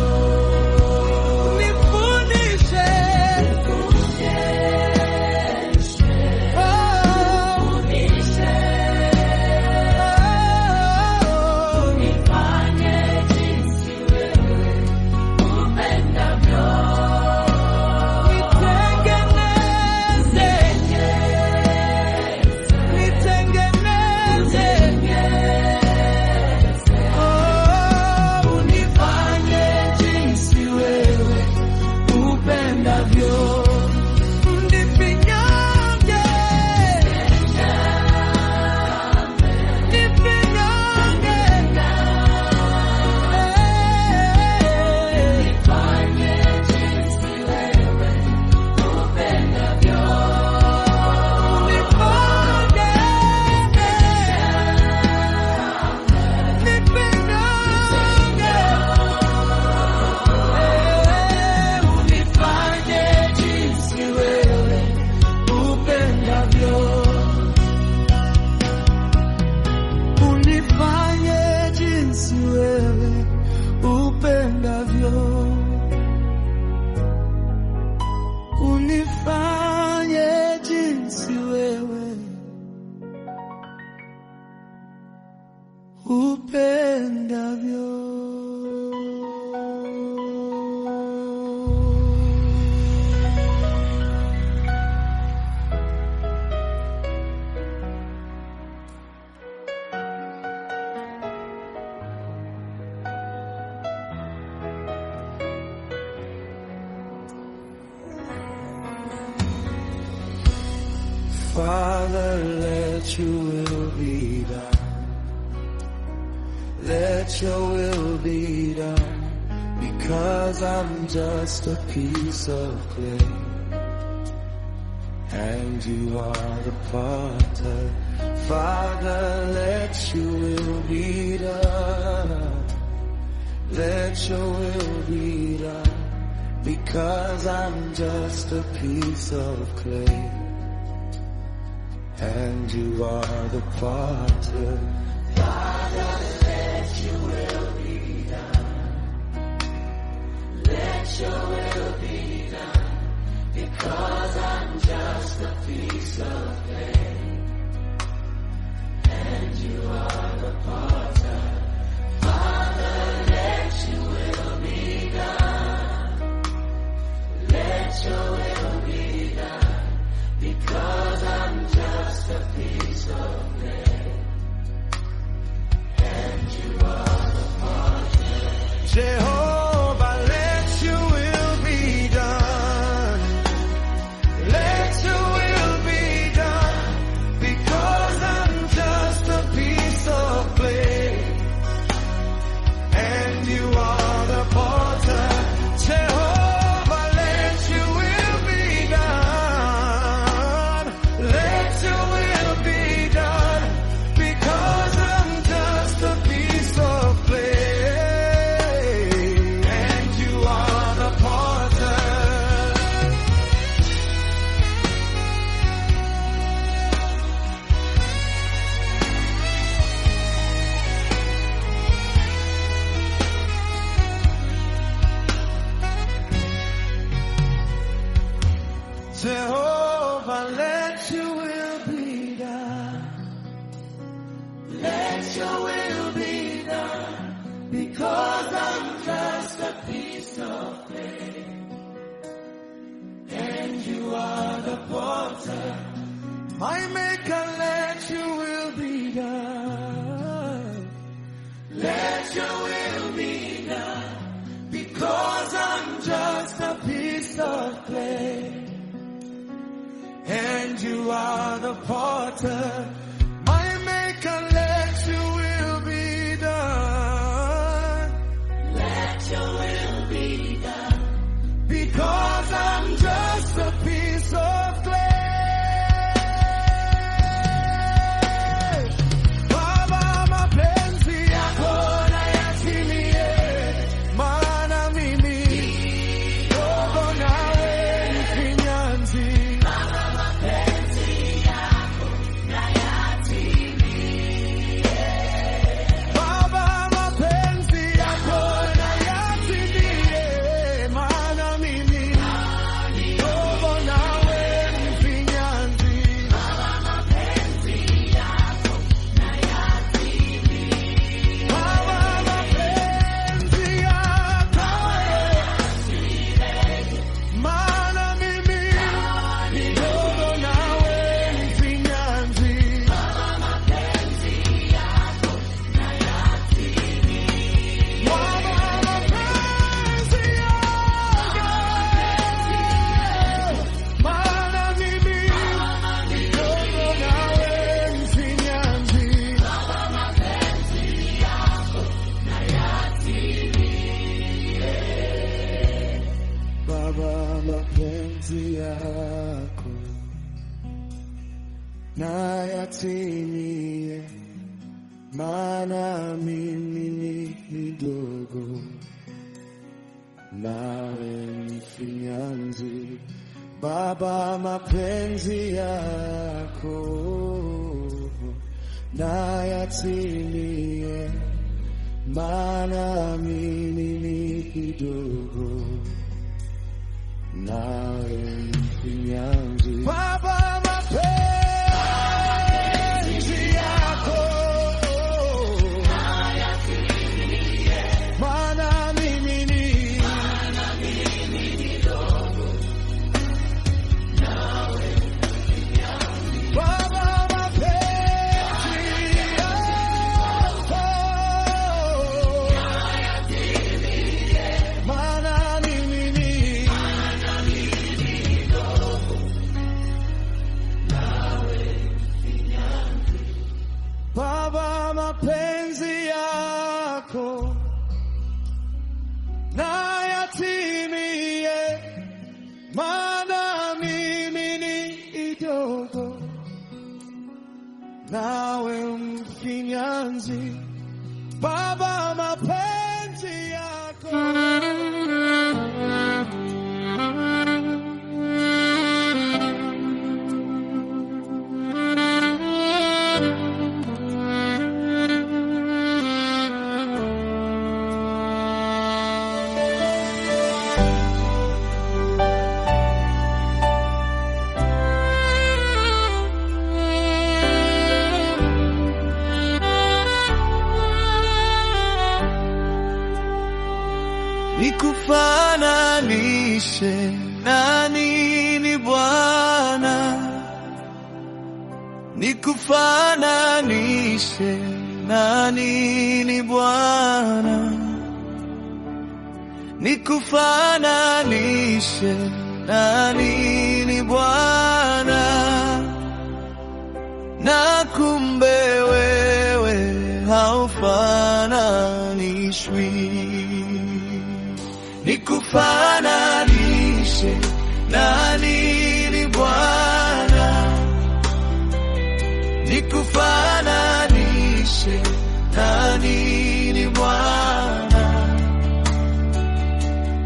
Unifanye jinsi wewe upendavyo. Father, let your will be done. Let your will be done, because I'm just a piece of clay, and you are the potter. Father, let your will be done. Let your will be done, because I'm just a piece of clay, and you are the potter. Father, let your will be done. Let your will be done, because I'm just a piece of clay, and you are the potter. Father, let Let your will be done, because I'm just a piece of clay, and you are the potter. My Maker, let your will be done. Let your will be done, because I'm just a piece of clay, and you are the potter. My Maker, let your will be done. Let your will be done, because I'm just a piece of clay. Baba, mapenzi yako na yatimie, maana mimi ndogo nawe ni finyanzi. Baba, mapenzi yako na yatimie. Baba, mapenzi yako na yatimie, maana mimi ndogo nawe ni finyanzi. Baba, mapenzi yako na yatimie. Baba, mapenzi yako, maana mimi ndogo nawe ni finyanzi. Baba, mapenzi yako na yatimie. Baba, mapenzi yako, maana mimi ndogo nawe ni finyanzi. Baba, mapenzi yako na yatimie. Baba, mapenzi yako na yatimie, maana mimi ni mdogo nawe ni finyanzi. Baba, mapenzi yako na yatimie, maana mimi ni kidogo nawe ni finyanzi. Baba, mapenzi yako maana mimi ni Baba, mapenzi yako maana mimi ni Baba, mapenzi yako na yatimie, maana mimi ni kidogo nawe mfinyanzi. Baba, mapenzi yako nikufananishe na nini Bwana? Nikufananishe na nini Bwana? Nikufananishe na nini Bwana? Na kumbe wewe haufananishwi. Nikufananishe na nini Bwana? Nikufananishe na nini Bwana?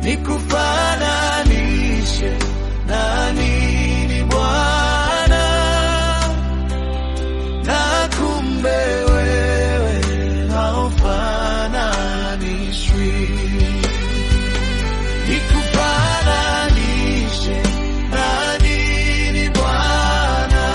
Nikufananishe na nini Bwana? Na kumbe wewe haufananishwi. Nikufananishe na nini Bwana?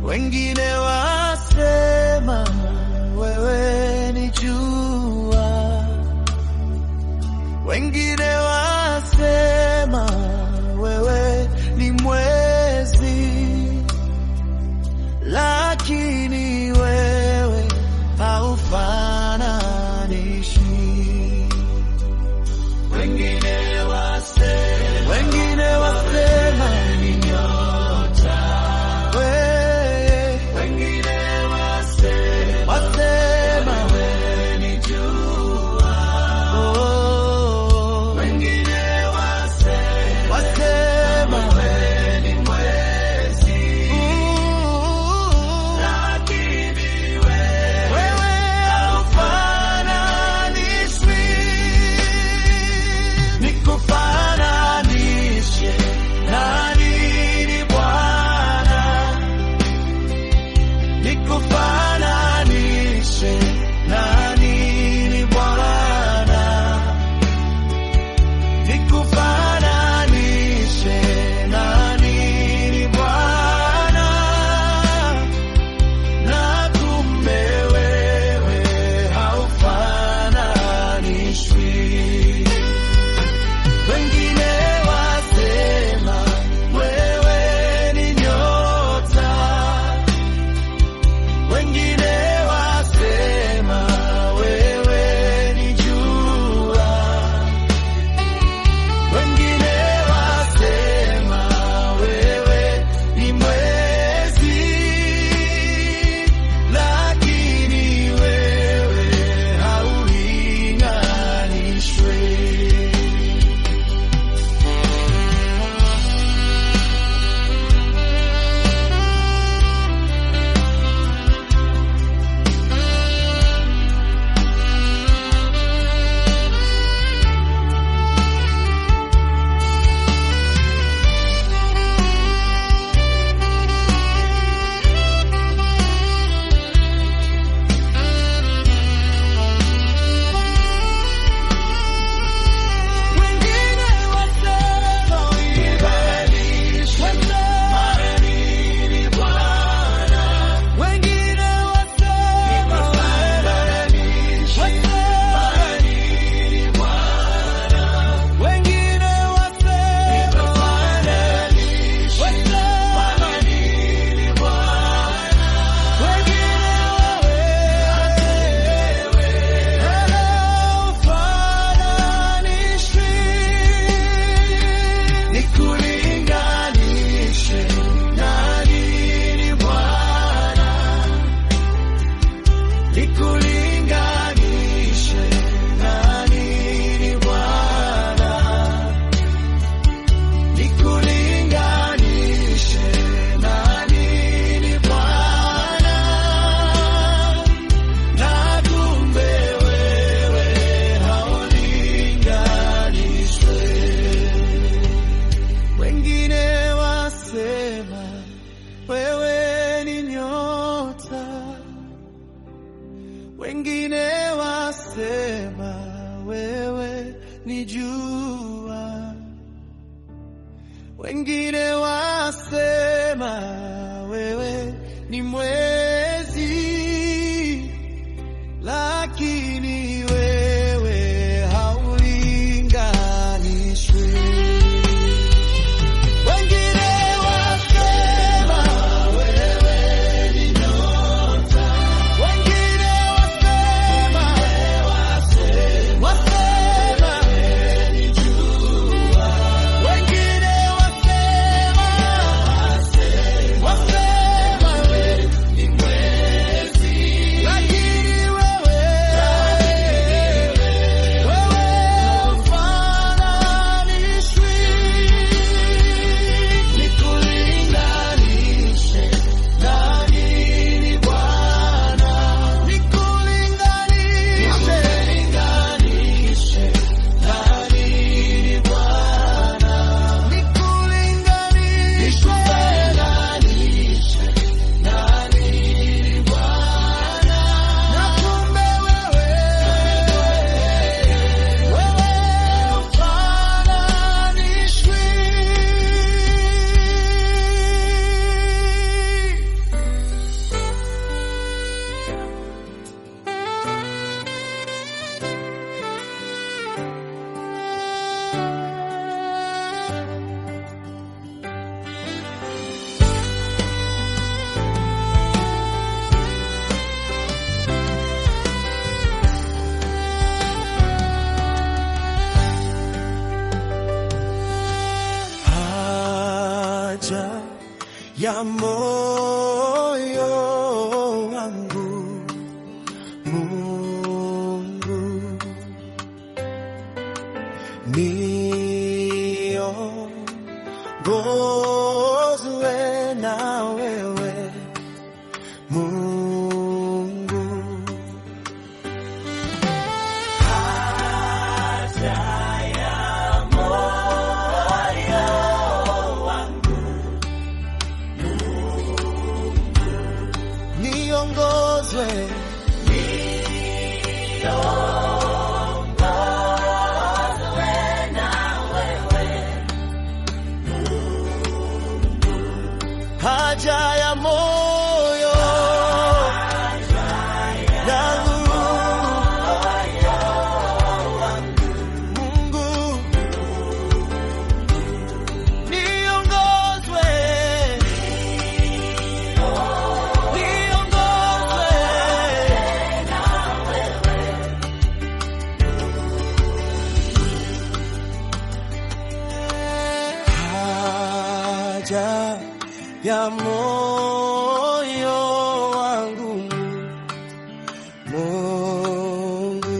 wengine wasema wewe ni jua, wengine wasema wewe ni mwezi, lakini wewe haufananishi. Wengine wasema ni nyota, wengine wasema wewe ni jua, wengine wasema wewe ni mwezi, lakini wewe haufananishwi. Nikufananishe na nini Bwana? Nikufananishe na nini Bwana? Nikufananishe na nini Bwana? Na kumbe wewe haufananishwi. Wengine wasema wewe ni nyota, wengine wasema wewe ni jua, wengine wasema wewe ni mwezi, lakini wewe haulinganishwi. Wengine wasema wewe ni jua, wengine wasema wewe ni mwezi, lakini wewe haulinganishwi. Wengine wasema wewe ni nyota, wengine wasema wewe ni jua, wengine wasema wewe ya moyo wangu, Mungu niongozwe na wewe, Mungu. Haja ya moyo wangu, Mungu niongozwe haja ya moyo wangu, Mungu niongozwe, haja ya moyo wangu, Mungu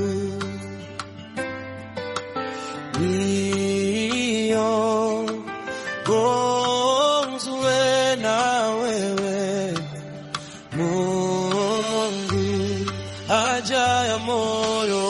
niongozwe na wewe, Mungu. Haja ya moyo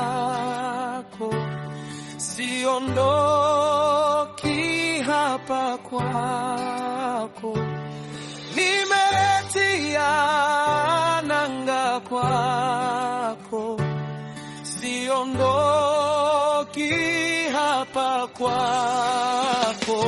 kwako, siondoki hapa kwako, nimetia nanga kwako, siondoki hapa kwako.